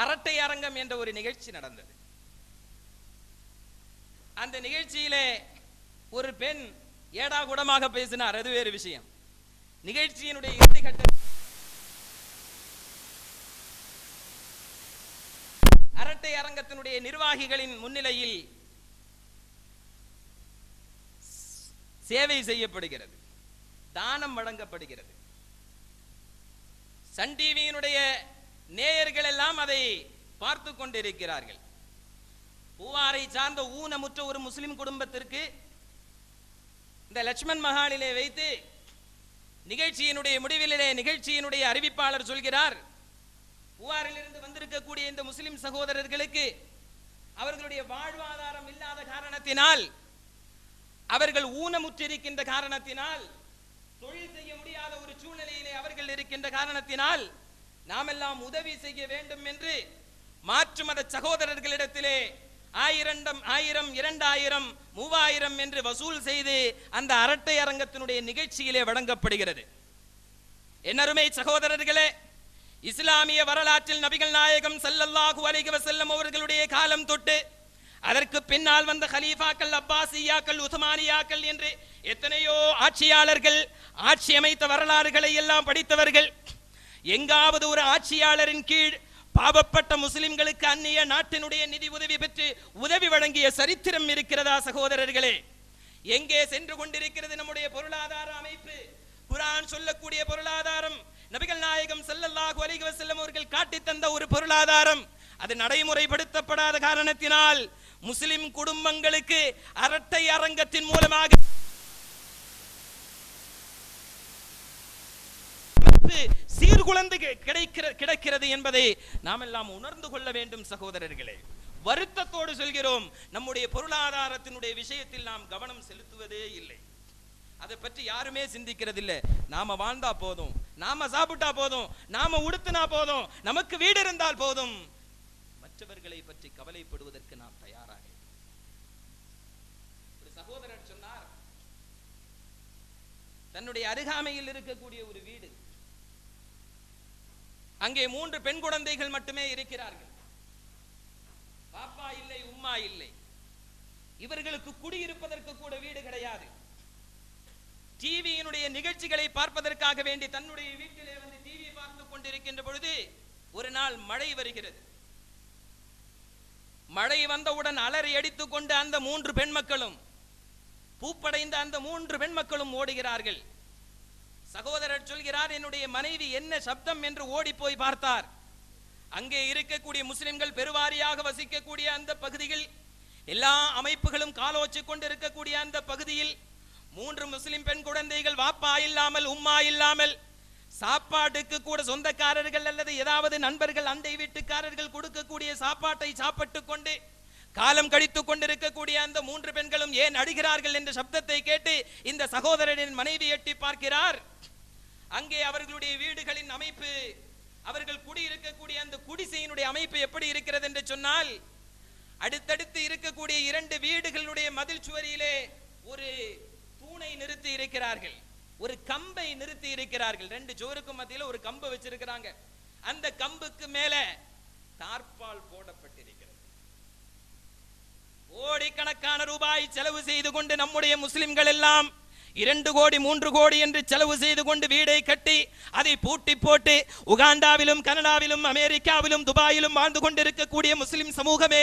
அரட்டை அரங்கம் என்ற ஒரு நிகழ்ச்சி நடந்தது. அந்த நிகழ்ச்சியிலே ஒரு பெண் ஏடா கூடமாக பேசினார், அது வேறு விஷயம். நிகழ்ச்சியினுடைய இறுதிக்கட்ட அரட்டை அரங்கத்தினுடைய நிர்வாகிகளின் முன்னிலையில் சேவை செய்யப்படுகிறது, தானம் வழங்கப்படுகிறது. சன் டிவியினுடைய நேயர்கள் எல்லாம் அதை பார்த்து கொண்டிருக்கிறார்கள். பூவாரை சார்ந்த ஊனமுற்ற ஒரு முஸ்லிம் குடும்பத்திற்கு இந்த லட்சுமண் மஹாலிலே வைத்து நிகழ்ச்சியினுடைய முடிவிலே நிகழ்ச்சியினுடைய அறிவிப்பாளர் சொல்கிறார், பூவாரிலிருந்து வந்திருக்கக்கூடிய இந்த முஸ்லிம் சகோதரர்களுக்கு அவர்களுடைய வாழ்வாதாரம் இல்லாத காரணத்தினால், அவர்கள் ஊனமுற்றிருக்கின்ற காரணத்தினால், தொழில் செய்ய முடியாத ஒரு சூழ்நிலையிலே அவர்கள் இருக்கின்ற காரணத்தினால் நாம் எல்லாம் உதவி செய்ய வேண்டும் என்று மாற்று மத சகோதரர்களிடத்திலே 1000, 2000, 3000 என்று வசூல் செய்து அந்த அரட்டை அரங்கத்தினுடைய நிகழ்ச்சியிலே வழங்கப்படுகிறது. என்னருமை சகோதரர்களே, இஸ்லாமிய வரலாற்றில் நபிகள் நாயகம் ஸல்லல்லாஹு அலைஹி வஸல்லம் அவர்களுடைய காலம் தொட்டு அதற்கு பின்னால் வந்த கலீஃபாக்கள், அப்பாசியாக்கள், உஸ்மானியாக்கள் என்று எத்தனையோ ஆட்சியாளர்கள் ஆட்சி அமைத்த வரலாறுகளை எல்லாம் படித்தவர்கள், எங்காவது ஒரு ஆட்சியாளரின் கீழ் பாவப்பட்ட முஸ்லிம்களுக்கு அந்நிய நாட்டினுடைய நிதி உதவி பெற்று உதவி வழங்கிய சரித்திரம் இருக்கிறதா சகோதரர்களே? எங்கே சென்று கொண்டிருக்கிறது நம்முடைய பொருளாதார அமைப்பு? குர்ஆன் சொல்லக்கூடிய பொருளாதாரம், நபிகள் நாயகம் ஸல்லல்லாஹு அலைஹி வஸல்லம் அவர்கள் காட்டி தந்த ஒரு பொருளாதாரம், அது நடைமுறைப்படுத்தப்படாத காரணத்தினால் முஸ்லிம் குடும்பங்களுக்கு அரட்டை அரங்கத்தின் மூலமாக சீர்குலைந்து கிடக்கிறது என்பதை நாம் எல்லாம் உணர்ந்து கொள்ள வேண்டும் சகோதரர்களே. வருத்தத்தோடு சொல்கிறோம், நம்முடைய பொருளாதாரத்தினுடைய விஷயத்தில் நாம் கவனம் செலுத்துவதே இல்லை. அதை பற்றி யாருமே சிந்திக்கிறது இல்லை. நாம வாழ்ந்தா போதும், நாம சாப்பிட்டா போதும், நாம உடுத்தினா போதும், நமக்கு வீடு இருந்தால் போதும், மற்றவர்களை பற்றி கவலைப்படுவதற்கு நாம் தயாராக. சகோதரர் சொன்னார், தன்னுடைய அருகாமையில் இருக்கக்கூடிய ஒரு வீடு, அங்கே 3 பெண் குழந்தைகள் மட்டுமே இருக்கிறார்கள். பாப்பா இல்லை, உம்மா இல்லை. இவர்களுக்கு குடியிருப்பதற்கு கூட வீடு கிடையாது. டிவியினுடைய நிகழ்ச்சிகளை பார்ப்பதற்காக வேண்டி தன்னுடைய வீட்டிலே வந்து டிவி பார்த்துக் கொண்டிருக்கின்ற பொழுது ஒரு நாள் மழை வருகிறது. மழை வந்தவுடன் அலறி அடித்துக் கொண்டு அந்த 3 பெண் மக்களும், பூப்படைந்த அந்த 3 பெண் மக்களும் ஓடுகிறார்கள். சகோதரர் சொல்கிறார், என்னுடைய மனைவி என்ன சப்தம் என்று ஓடி போய் பார்த்தார். அங்கே இருக்கக்கூடிய முஸ்லிம்கள் பெருவாரியாக வசிக்கக்கூடிய அந்த பகுதியில், எல்லா அமைப்புகளும் காலோச்சி கொண்டிருக்கக்கூடிய அந்த பகுதியில் 3 முஸ்லிம் பெண் குழந்தைகள் வாப்பா இல்லாமல், உம்மா இல்லாமல், சாப்பாட்டுக்கு கூட சொந்தக்காரர்கள் அல்லது ஏதாவது நண்பர்கள், அண்டை வீட்டுக்காரர்கள் கொடுக்கக்கூடிய சாப்பாட்டை சாப்பிட்டுக் கொண்டு காலம் கழித்துக் கொண்டிருக்கக்கூடிய அந்த 3 பெண்களும் ஏன் அழுகிறார்கள் என்ற சப்தத்தை கேட்டு இந்த சகோதரனின் மனைவி எட்டி பார்க்கிறார். அங்கே அவர்களுடைய வீடுகளின் அமைப்பு, அவர்கள் குடியிருக்கக்கூடிய அந்த குடிசையினுடைய அமைப்பு எப்படி இருக்கிறது என்று சொன்னால், அடுத்தடுத்து இருக்கக்கூடிய 2 வீடுகளுடைய மதில் சுவரிலே ஒரு தூணை நிறுத்தி இருக்கிறார்கள், ஒரு கம்பை நிறுத்தி இருக்கிறார்கள். 2 சுவருக்கும் மத்தியில் ஒரு கம்பை வச்சிருக்கிறாங்க. அந்த கம்புக்கு மேல தார்பால் போடப்பட்டிருக்கிறது. கோடிக்கணக்கான ரூபாய் செலவு செய்து கொண்டு நம்முடைய முஸ்லிம்கள் எல்லாம் 2 கோடி 3 கோடி என்று செலவு செய்து கொண்டு வீடை கட்டி அதை பூட்டி போட்டு உகாண்டாவிலும் கனடாவிலும் அமெரிக்காவிலும் துபாயிலும் வாழ்ந்து கொண்டிருக்கக்கூடிய முஸ்லிம் சமூகமே,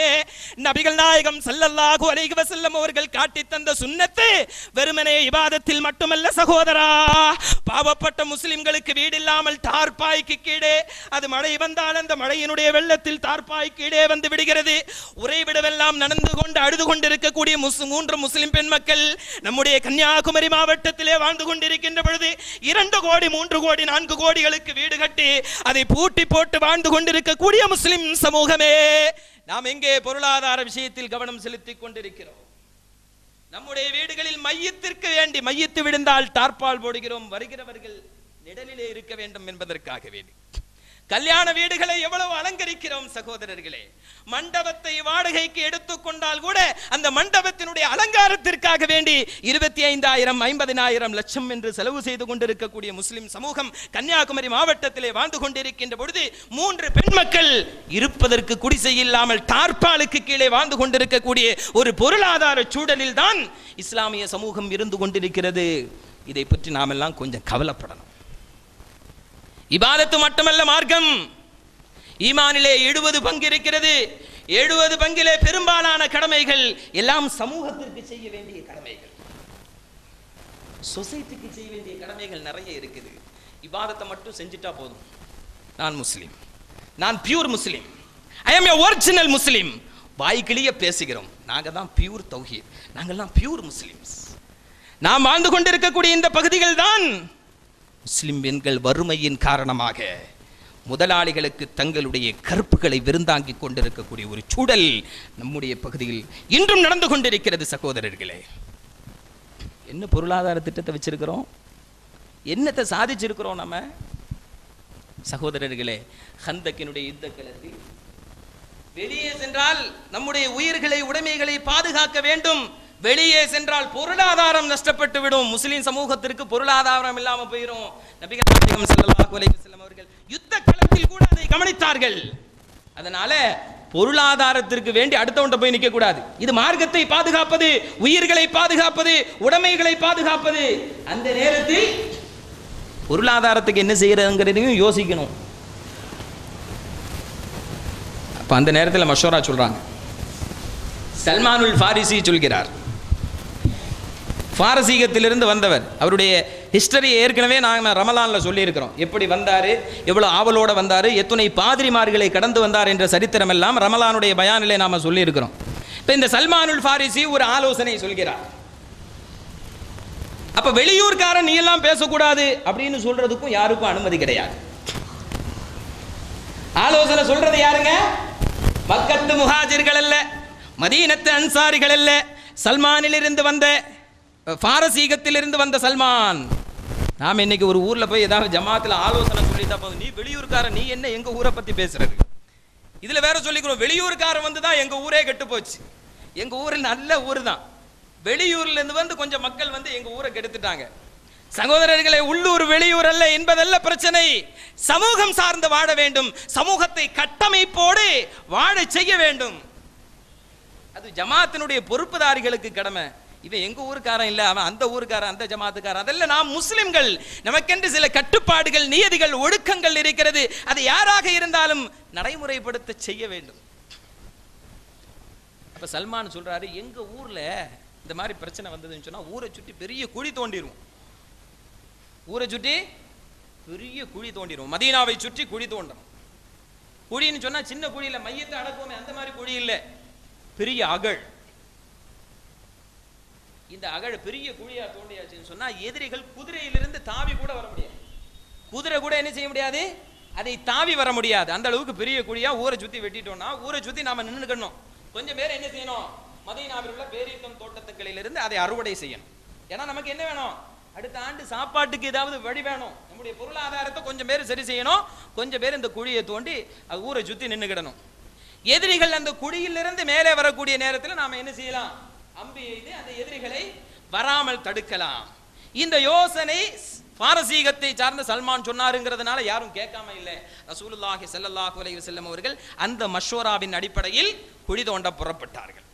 நபிகள் நாயகம் ஸல்லல்லாஹு அலைஹி வஸல்லம் அவர்கள் காட்டி தந்த சுன்னத்து வெறுமனே இபாதத்தில் மட்டுமல்ல சகோதரா. பாவப்பட்ட முஸ்லிம்களுக்கு வீடு இல்லாமல் தார்பாய்க்கு கீழே, அது மழை வந்தால் அந்த மழையினுடைய வெள்ளத்தில் தார்பாய் கீழே வந்து விடுகிறது. உறைவிடவெல்லாம் நடந்து கொண்டு அழுது கொண்டிருக்கக்கூடிய 3 முஸ்லிம் பெண் மக்கள் நம்முடைய கன்னியாகுமரி மாவட்டத்திலே வாழ்ந்து கொண்டிருக்கின்ற பொழுது 2 கோடி 3 கோடி 4 கோடிகளுக்கு வீடு கட்டி அதை பூட்டி போட்டு வாழ்ந்து கொண்டிருக்கக்கூடிய முஸ்லிம் சமூகமே, நாம் எங்கே பொருளாதார விஷயத்தில் கவனம் செலுத்திக் கொண்டிருக்கிறோம்? நம்முடைய வீடுகளில் மையத்திற்கு வேண்டி, மையத்து விழுந்தால் டார்பால் போடுகிறோம், வருகிறவர்கள் நிழலிலே இருக்க வேண்டும் என்பதற்காக வேண்டி. கல்யாண வீடுகளை எவ்வளவு அலங்கரிக்கிறோம் சகோதரர்களே. மண்டபத்தை வாடகைக்கு எடுத்துக்கொண்டால் கூட அந்த மண்டபத்தினுடைய அலங்காரத்திற்காக வேண்டி 25,000 50,000 லட்சம் என்று செலவு செய்து கொண்டிருக்கக்கூடிய முஸ்லிம் சமூகம் கன்னியாகுமரி மாவட்டத்திலே வாழ்ந்து கொண்டிருக்கின்ற பொழுது 3 பெண் மக்கள் இருப்பதற்கு குடிசை இல்லாமல் டார்பாலுக்கு கீழே வாழ்ந்து கொண்டிருக்கக்கூடிய ஒரு பொருளாதார சூழலில் தான் இஸ்லாமிய சமூகம் இருந்து கொண்டிருக்கிறது. இதை பற்றி நாம் எல்லாம் கொஞ்சம் கவலைப்படணும். இபாதத்து மட்டுமல்ல மார்க்கம், ஈமானிலே 70 பங்கு இருக்கிறது. 70 பங்கிலே பெரும்பாலான கடமைகள் எல்லாம் சமூகத்திற்கு செய்ய வேண்டிய கடமைகள், சொசைட்டிக்கு செய்ய வேண்டிய கடமைகள் நிறைய இருக்குது. இபாதத்தை மட்டும் செஞ்சுட்டா போதும், நான் முஸ்லிம், நான் பியூர் முஸ்லிம், ஐ அம் எ ஒரிஜினல் முஸ்லிம், வாய்க்கிளிய பேசுகிறோம், நாங்க தான் பியூர் தௌஹீத், நாங்கெல்லாம் பியூர் முஸ்லிம்ஸ். நாம் வாழ்ந்து கொண்டிருக்கக்கூடிய இந்த பகுதிகள் தான் முஸ்லிம் பெண்கள் வறுமையின் காரணமாக முதலாளிகளுக்கு தங்களுடைய கற்புகளை விருந்தாங்கிக் கொண்டிருக்கக்கூடிய ஒரு சூழல் நம்முடைய பகுதியில் இன்றும் நடந்து கொண்டிருக்கிறது. சகோதரர்களே, என்ன பொருளாதார திட்டத்தை வச்சிருக்கிறோம், என்னத்தை சாதிச்சிருக்கிறோம் நம்ம சகோதரர்களே? ஹந்தக்கினுடைய யுத்த களத்தில் வெளியே சென்றால் நம்முடைய உயிர்களை, உடைமைகளை பாதுகாக்க வேண்டும். வெளியே சென்றால் பொருளாதாரம் நஷ்டப்பட்டு விடும். முஸ்லிம் சமூகத்திற்கு பொருளாதாரம் இல்லாம போயிடும். நபிகள் நாயகம் ஸல்லல்லாஹு அலைஹி வஸல்லம் அவர்கள் யுத்த களத்தில் கூட அதை கவனித்தார்கள். அதனால பொருளாதாரத்திற்கு வேண்டி அடுத்தவன்ட்ட போய் நிற்க கூடாது. இது மார்க்கத்தை பாதுகாப்பது, உயிர்களை பாதுகாப்பது, உடைமைகளை பாதுகாப்பது. அந்த நேரத்தில் பொருளாதாரத்துக்கு என்ன செய்யறதுங்கிறதையும் யோசிக்கணும். அப்ப அந்த நேரத்தில் மஷூரா சொல்றாங்க. சல்மானுல் ஃபாரிசி சொல்கிறார், பாரசீகத்திலிருந்து வந்தவர். அவருடைய ஹிஸ்டரி ஏற்கனவே நாங்கள் ரமலானில் சொல்லியிருக்கிறோம். எப்படி வந்தார், எவ்வளோ ஆவலோடு வந்தார், எத்தனை பாதிரிமார்களை கடந்து வந்தார் என்ற சரித்திரம் எல்லாம் ரமலானுடைய பயானிலே நாம் சொல்லியிருக்கிறோம். இப்போ இந்த சல்மானுல் ஃபாரிசி ஒரு ஆலோசனை சொல்கிறார். அப்போ வெளியூர்காரன் நீ எல்லாம் பேசக்கூடாது அப்படின்னு சொல்றதுக்கும் யாருக்கும் அனுமதி கிடையாது. ஆலோசனை சொல்றது யாருங்க? மக்கத்து முஹாஜிர்கள் அல்ல, மதீனத்து அன்சாரிகள் அல்ல, சல்மானிலிருந்து வந்த, பாரசீகத்திலிருந்து வந்த சல்மான். நாம் இன்னைக்கு ஒரு ஊர்ல போய் ஏதாவது ஜமாத்துல ஆலோசனை சொல்லிட்டா போதும், நீ வெளியூர்காரன், நீ என்ன எங்க ஊரை பத்தி பேசுறது? இதுல வேற சொல்லிக்கிறோம், வெளியூர்காரன் வந்து தான் எங்க ஊரே கெட்டு போச்சு. எங்க ஊர் நல்ல ஊர் தான், வெளியூர்ல இருந்து வந்து கொஞ்சம் மக்கள் வந்து எங்க ஊரை கெடுத்துட்டாங்க. சகோதரர்களை, உள்ளூர் வெளியூர் அல்ல என்பதல்ல பிரச்சனை. சமூகம் சார்ந்து வாழ வேண்டும், சமூகத்தை கட்டமைப்போடு வாழ செய்ய வேண்டும். அது ஜமாத்தினுடைய பொறுப்புதாரிகளுக்கு கடமை. இவன் எங்க ஊருக்காரன் இல்ல, அவன் அந்த ஊருக்காரன், அந்த ஜமாத்துக்காரன், அதெல்லாம் நாம் முஸ்லிம்கள், நமக்கென்று சில கட்டுப்பாடுகள், நியதிகள், ஒழுக்கங்கள் இருக்கிறது. அது யாராக இருந்தாலும் நடைமுறைப்படுத்த செய்ய வேண்டும். இப்ப சல்மான் சொல்றாரு, எங்க ஊர்ல இந்த மாதிரி பிரச்சனை வந்ததுன்னு சொன்னா ஊரை சுற்றி பெரிய குழி தோண்டிடுவோம். ஊரை சுற்றி பெரிய குழி தோண்டிடுவோம். மதீனாவை சுற்றி குழி தோண்டணும். குழின்னு சொன்னா சின்ன குழியில மையத்தை அடக்குவோமே அந்த மாதிரி குழி இல்ல, பெரிய அகழ். இந்த அகழ் பெரிய குழியா தோண்டியாச்சுன்னு சொன்னா எதிரிகள் குதிரையிலிருந்து தாவி கூட வர முடியாது. குதிரை கூட என்ன செய்ய முடியாது, அதை தாவி வர முடியாது. அந்த அளவுக்கு பெரிய குழியா ஊரை சுத்தி வெட்டிட்டோம்னா ஊரை சுத்தி நாம நின்றுக்கணும். கொஞ்சம் பேர் என்ன செய்யணும், மதீனாவில் உள்ள பேரீத்தம் தோட்டத்துக்களிலிருந்து அதை அறுவடை செய்யணும். ஏன்னா நமக்கு என்ன வேணும், அடுத்த ஆண்டு சாப்பாட்டுக்கு ஏதாவது வழி வேணும். நம்முடைய பொருளாதாரத்தை கொஞ்சம் பேர் சரி செய்யணும், கொஞ்சம் பேர் இந்த குழியை தோண்டி ஊரை சுத்தி நின்றுக்கிடணும். எதிரிகள் அந்த குழியிலிருந்து மேலே வரக்கூடிய நேரத்தில் நாம என்ன செய்யலாம், அம்பு எய்து அந்த எதிரிகளை வராமல் தடுக்கலாம். இந்த யோசனை பாரசீகத்தை சார்ந்த சல்மான் சொன்னாருங்கிறதுனால யாரும் கேட்காம இல்லை. ரசூலுல்லாஹி ஸல்லல்லாஹு அலைஹி வஸல்லம் அவர்கள் அந்த மஷ்வராவின் அடிப்படையில் குழி தோண்ட புறப்பட்டார்கள்.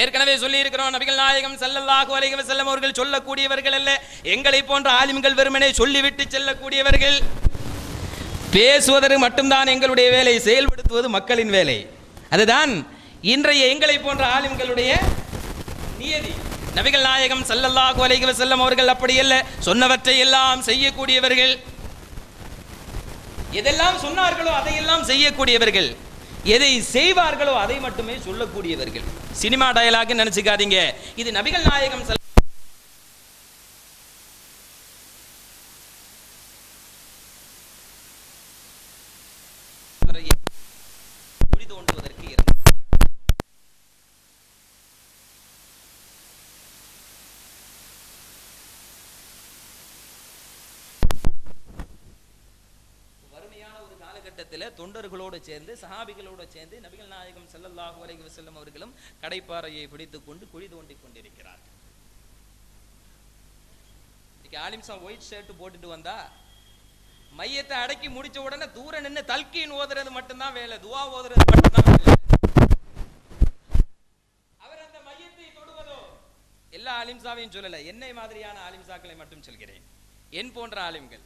ஏற்கனவே சொல்லி இருக்கிறோம், நபிகள் நாயகம் ஸல்லல்லாஹு அலைஹி வஸல்லம் அவர்கள் சொல்லக்கூடியவர்கள் அல்ல, எங்களை போன்ற ஆலிம்கள் வெறுமனே சொல்லிவிட்டு செல்லக்கூடியவர்கள். பேசுவதற்கு மட்டும்தான் எங்களுடைய வேலை, செயல்படுத்துவது மக்களின் வேலை. அதுதான் இன்றைய எங்களை போன்ற ஆலிம்களுடைய நியதி. நபிகள் நாயகம் ஸல்லல்லாஹு அலைஹி வஸல்லம் அவர்கள் அப்படி அல்ல, சொன்னவற்றை எல்லாம் செய்யக்கூடியவர்கள். எதெல்லாம் சொன்னார்களோ அதையெல்லாம் செய்யக்கூடியவர்கள், எதை செய்வார்களோ அதை மட்டுமே சொல்லக்கூடியவர்கள். சினிமா டயலாக் நினைச்சுக்காதீங்க, இது நபிகள் நாயகம் குழி தோண்டுவதற்கு வறுமையான ஒரு காலகட்டத்தில் தொண்டர்களோடு சேர்ந்து சஹாபிகளோடு சேர்ந்து நபிகள் நாயகம் ஸல்லல்லாஹு அலைஹி வஸல்லம் அவர்களும் கடைப்பாறையை பிடித்துக் கொண்டு குழி தோண்டி கொண்டிருக்கிறார்கள். ஆலிம்சா ஒயிட் ஷர்ட் போட்டுட்டு வந்தா மையத்தை அடக்கி முடிச்ச உடனே தூர நின்று தல்கீன் ஓதுறது மட்டும்தான் வேலை, துவா ஓதுறது மட்டும்தான் வேலை. அவர் அந்த மையத்தை தொடுவதோ, எல்லா ஆலிம்சாவையும் சொல்லல, என்னை மாதிரியான ஆலிம்சாக்களை மட்டும் சொல்கிறேன். என் போன்ற ஆலிம்கள்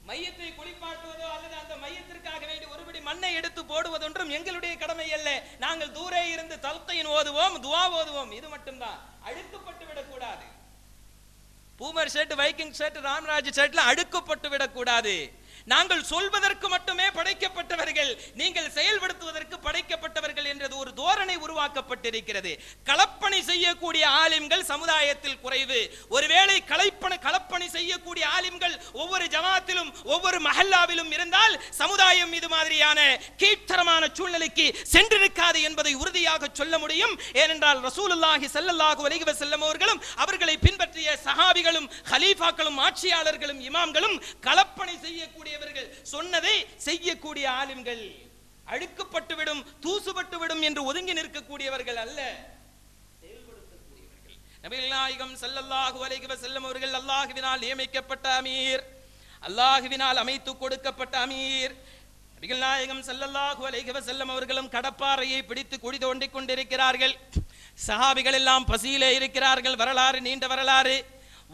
மையத்தை குளிப்பாட்டுவதோ அல்லது அந்த மையத்திற்காக வேண்டி ஒருபடி மண்ணை எடுத்து போடுவதொன்றும் எங்களுடைய கடமை அல்ல. நாங்கள் தூரே இருந்து தல்கீன் ஓதுவோம், துவா ஓதுவோம், இது மட்டும்தான். அழுக்கப்பட்டு விடக்கூடாது. Boomer shirt, Viking shirt, Ramraj ஷர்ட்ல அழுக்கப்பட்டு விடக்கூடாது. நாங்கள் சொல்வதற்கு மட்டுமே படைக்கப்பட்டவர்கள், நீங்கள் செயல்படுத்துவதற்கு படைக்கப்பட்டவர்கள் என்றது ஒரு தோரணை உருவாக்கப்பட்டிருக்கிறது. களப்பணி செய்யக்கூடிய ஆலிம்கள் சமுதாயத்தில் குறைவு. ஒருவேளை களப்பணி செய்யக்கூடிய ஆலிம்கள் ஒவ்வொரு ஜமாத்திலும் ஒவ்வொரு மஹல்லாவிலும் இருந்தால் சமுதாயம் இது மாதிரியான கீழ்த்தரமான சூழ்நிலைக்கு சென்றிருக்காது என்பதை உறுதியாக சொல்ல முடியும். ஏனென்றால் ரசூலுல்லாஹி ஸல்லல்லாஹு அலைஹி வஸல்லம் அவர்களும் அவர்களை பின்பற்றிய சஹாபிகளும் கலீஃபாக்களும் ஆட்சியாளர்களும் இமாம்களும் களப்பணி செய்யக்கூடிய சொன்னதை செய்யக்கூடிய ஆலிம்கள். அழுக்கப்பட்டுவிடும், தூசுபட்டுவிடும் என்று ஒதுங்கி நிற்கக்கூடியவர்கள் அல்ல, செயல்படுத்தக்கூடியவர்கள். நபிகள் நாயகம் ஸல்லல்லாஹு அலைஹி வஸல்லம் அவர்கள் அல்லாஹ்வினால் நியமிக்கப்பட்ட அமீர், அல்லாஹ்வினால் அமைத்து கொடுக்கப்பட்ட அமீர். நபிகள் நாயகம் ஸல்லல்லாஹு அலைஹி வஸல்லம் அவர்களும் கடப்பாறையை பிடித்து குழி தோண்டிக் கொண்டிருக்கிறார்கள். சஹாபிகள் எல்லாம் பசியிலே இருக்கிறார்கள். வரலாறு நீண்ட வரலாறு.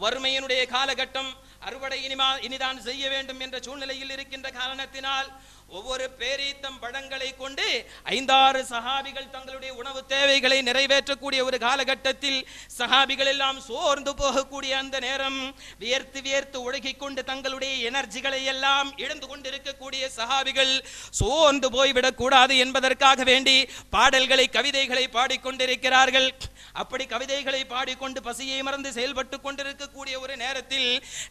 வறுமையினுடைய காலகட்டம், அறுவடை இனிதான் செய்ய வேண்டும் என்ற சூழ்நிலையில் இருக்கின்ற காரணத்தினால் ஒவ்வொரு பேரீத்தம் பழங்களை கொண்டு 5-6 சஹாபிகள் தங்களுடைய உணவு தேவைகளை நிறைவேற்றக்கூடிய ஒரு காலகட்டத்தில் சஹாபிகள் எல்லாம் சோர்ந்து போகக்கூடிய அந்த நேரம், வியர்த்து வியர்த்து ஒழுகிக் கொண்டு தங்களுடைய எனர்ஜிகளை எல்லாம் இழந்து கொண்டிருக்கக்கூடிய சஹாபிகள் சோர்ந்து போய்விடக் கூடாது என்பதற்காக வேண்டி பாடல்களை, கவிதைகளை பாடிக்கொண்டிருக்கிறார்கள். அப்படி கவிதைகளை பாடிக்கொண்டு பசியை மறந்து செயல்பட்டு கொண்டிருக்கக்கூடிய ஒரு நேரத்தில்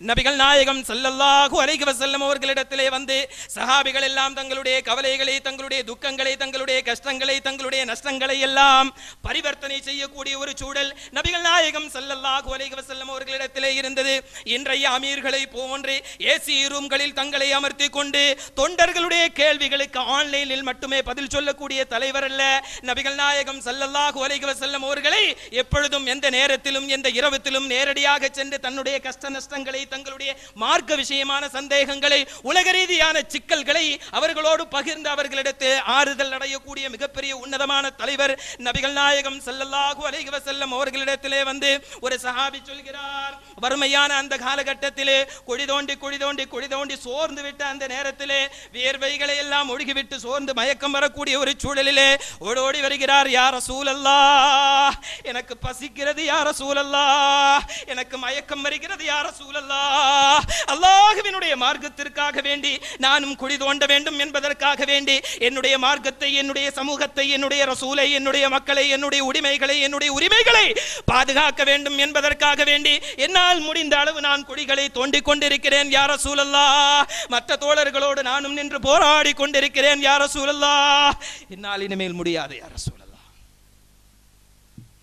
நபிகள் நாயகம் ஸல்லல்லாஹு அலைஹி வஸல்லம் அவர்களிடத்திலே வந்து சஹாபிகள் எல்லாம் எல்லாம் தங்களுடைய கவலைகளை, தங்களுடைய துக்கங்களை, தங்களுடைய கஷ்டங்களை, தங்களுடைய நஷ்டங்களை எல்லாம் பரிவர்த்தனை செய்யக்கூடிய ஒரு சூழல் நபிகள் நாயகம் ஸல்லல்லாஹு அலைஹி வஸல்லம் அவர்களிடத்திலே இருந்தது. இன்றைய அமீர்களை போன்று ஏசி ரூம்களில் தங்களை அமர்த்தி கொண்டு தொண்டர்களுடைய கேள்விகளுக்கு ஆன்லைனில் மட்டுமே பதில் சொல்லக்கூடிய தலைவர் அல்ல. நபிகள் நாயகம் ஸல்லல்லாஹு அலைஹி வஸல்லம் அவர்களை எப்பொழுதும் எந்த நேரத்திலும் எந்த இரவத்திலும் நேரடியாக சென்று தன்னுடைய கஷ்ட நஷ்டங்களை, தங்களுடைய மார்க்க விஷயமான சந்தேகங்களை, உலக ரீதியான சிக்கல்களை அவர்களோடு பகிர்ந்து அவர்களிடத்தில் ஆறுதல் அடையக்கூடிய மிகப்பெரிய உன்னதமான தலைவர் நபிகள் நாயகம் ஸல்லல்லாஹு அலைஹி வஸல்லம் அவர்களிடத்திலே வந்து ஒரு சஹாபி சொல்கிறார், வறுமையான அந்த காலகட்டத்திலே குழி தோண்டி சோர்ந்து விட்ட அந்த நேரத்திலே வியர்வைகளை எல்லாம் ஒழுகிவிட்டு சோர்ந்து மயக்கம் வரக்கூடிய ஒரு சூழலிலே ஓடோடி வருகிறார். யா ரசூலல்லாஹ், எனக்கு பசிக்கிறது யா ரசூலல்லாஹ், எனக்கு மயக்கம் வருகிறது யா ரசூலல்லாஹ், அல்லாஹ்வினுடைய மார்க்கத்திற்காக வேண்டி நானும் குழி தோண்ட வேண்டும் என்பதற்காக வேண்டி என்னுடைய மார்க்கத்தை, என்னுடைய சமூகத்தை, என்னுடைய ரசூலை, என்னுடைய மக்களை, என்னுடைய உடைமைகளை, என்னுடைய உரிமைகளை பாதுகாக்க வேண்டும் என்பதற்காக வேண்டி என்னால் முடிந்த அளவு நான் குழிகளை தோண்டிக் கொண்டிருக்கிறேன் யா ரசூலல்லாஹ், மற்ற தோழர்களோடு நானும் நின்று போராடி கொண்டிருக்கிறேன் யா ரசூலல்லாஹ், என்னால் இனிமேல் முடியாது யா ரசூலல்லாஹ்,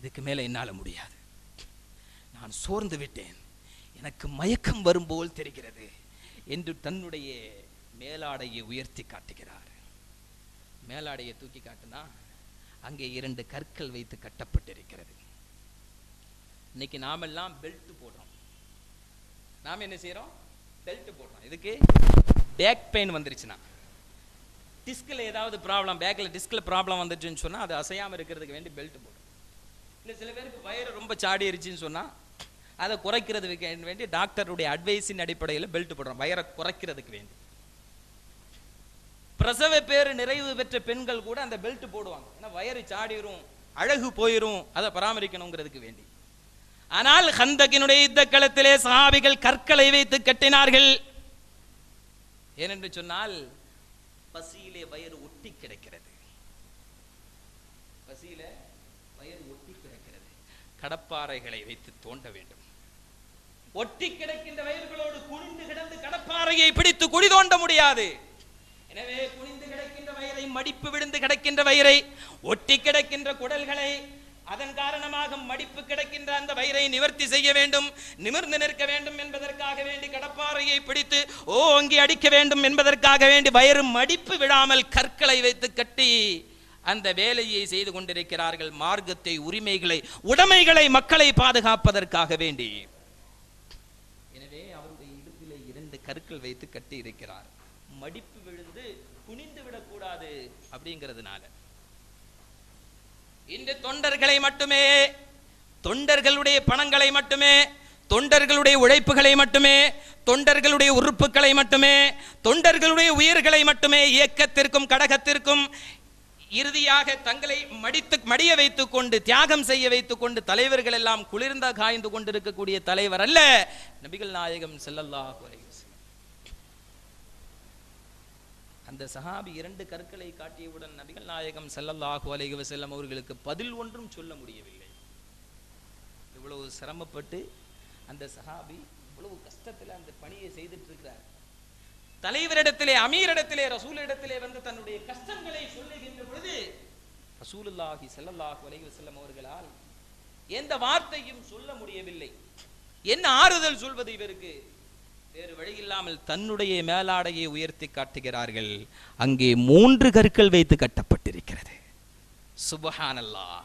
இதுக்கு மேல என்னால முடியாது, நான் சோர்ந்து விட்டேன், எனக்கு மயக்கம் வரும் போல் தெரிகிறது என்று தன்னுடைய மேலாடையை உயர்த்தி காட்டுகிறார். மேலாடையை தூக்கி காட்டினா அங்கே 2 கற்கள் வைத்து கட்டப்பட்டிருக்கிறது. இன்னைக்கு நாமெல்லாம் பெல்ட் போடுறோம். நாம என்ன செய்யறோம்? பெல்ட் போடுறோம். இதுக்கு பேக் பெயின் வந்துருச்சுன்னா, டிஸ்கில் ஏதாவது ப்ராப்ளம், பேக்ல டிஸ்கில் ப்ராப்ளம் வந்துருச்சுன்னு சொன்னா அது அசையாம இருக்கிறதுக்கு வேண்டி பெல்ட் போடுறோம். இல்லை சில பேருக்கு வயிறு ரொம்ப சாடிருச்சுன்னு சொன்னா அதை குறைக்கிறதுக்கு வேண்டி டாக்டருடைய அட்வைஸின் அடிப்படையில் பெல்ட் போடுறோம், வயிறை குறைக்கிறதுக்கு வேண்டி. பிரசவ பேறு நிறைவு பெற்ற பெண்கள் கூட அந்த பெல்ட் போடுவாங்க, ஏன்னா வயிறு சாடிரும், அழகு போயிரும், அதை பராமரிக்கணுங்கிறதுக்கு வேண்டி. ஆனால் கந்தகினுடைய யுத்த களத்திலே சஹாபிகள் கற்களை வைத்து கட்டினார்கள். ஏனென்று சொன்னால் பசியிலே வயிறு ஒட்டி கிடக்கிறது, பசியிலே வயிறு ஒட்டி கிடக்கிறது, கடப்பாறைகளை வைத்து தோண்ட வேண்டும். ஒட்டி கிடக்கின்ற வயிறுகளோடு குனிந்து கிடந்து கடப்பாறையை பிடித்து குழி தோண்ட முடியாது. எனவே குனிந்து கிடக்கின்ற வயிறை, மடிப்பு விழுந்து கிடக்கின்ற வயிறை, ஒட்டி கிடக்கின்ற குடல்களை, அதன் காரணமாக மடிப்பு கிடக்கின்ற அந்த வயிறை நிவர்த்தி செய்ய வேண்டும், நிமிர்ந்து நிற்க வேண்டும் என்பதற்காக வேண்டி கடப்பாறையை பிடித்து ஓங்கி அடிக்க வேண்டும் என்பதற்காக வேண்டி வயிறு மடிப்பு விடாமல் கற்களை வைத்து கட்டி அந்த வேலையை செய்து கொண்டிருக்கிறார்கள். மார்க்கத்தை, உரிமைகளை, உடைமைகளை, மக்களை பாதுகாப்பதற்காக வேண்டி. எனவே அவருடைய இடுப்பிலே 2 கற்கள் வைத்து கட்டி இருக்கிறார், மடிப்பு விழுந்து குனிந்து விடக்கூடாது அப்படிங்கிறதுனால. இந்த தொண்டர்களை மட்டுமே, தொண்டர்களுடைய பணங்களை மட்டுமே, தொண்டர்களுடைய உழைப்புகளை மட்டுமே, தொண்டர்களுடைய உறுப்புகளை மட்டுமே, தொண்டர்களுடைய உயிர்களை மட்டுமே இயக்கத்திற்கும் கடகத்திற்கும் இறுதியாக தங்களை மடிய வைத்துக் கொண்டு, தியாகம் செய்ய வைத்துக் கொண்டு தலைவர்கள் எல்லாம் குளிர்ந்த காய்ந்து கொண்டிருக்கக்கூடிய தலைவர் அல்ல நபிகள் நாயகம் ஸல்லல்லாஹு அலைஹி வஸல்லம். அந்த சஹாபி 2 கற்களை காட்டியவுடன் நபிகள் நாயகம் ஸல்லல்லாஹு அலைஹி வஸல்லம் அவர்களுக்கு பதில் ஒன்றும் சொல்ல முடியவில்லை. இவ்வளவு சிரமப்பட்டு அந்த சஹாபி இவ்வளவு கஷ்டத்தில் அந்த பணியை செய்துட்டு இருக்கிறார். தலைவரிடத்திலே, அமீரிடத்திலே, ரசூலிடத்திலே வந்து தன்னுடைய கஷ்டங்களை சொல்லுகின்ற பொழுது ரசூலுல்லாஹி ஸல்லல்லாஹு அலைஹி வஸல்லம் அவர்களால் எந்த வார்த்தையும் சொல்ல முடியவில்லை. என்ன ஆறுதல் சொல்வது இவருக்கு? வேறு வழி இல்லாமல் தன்னுடைய மேலாடையை உயர்த்தி காட்டுகிறார்கள். அங்கே 3 கற்கள் வைத்து கட்டப்பட்டிருக்கிறது. சுப்ஹானல்லாஹ்.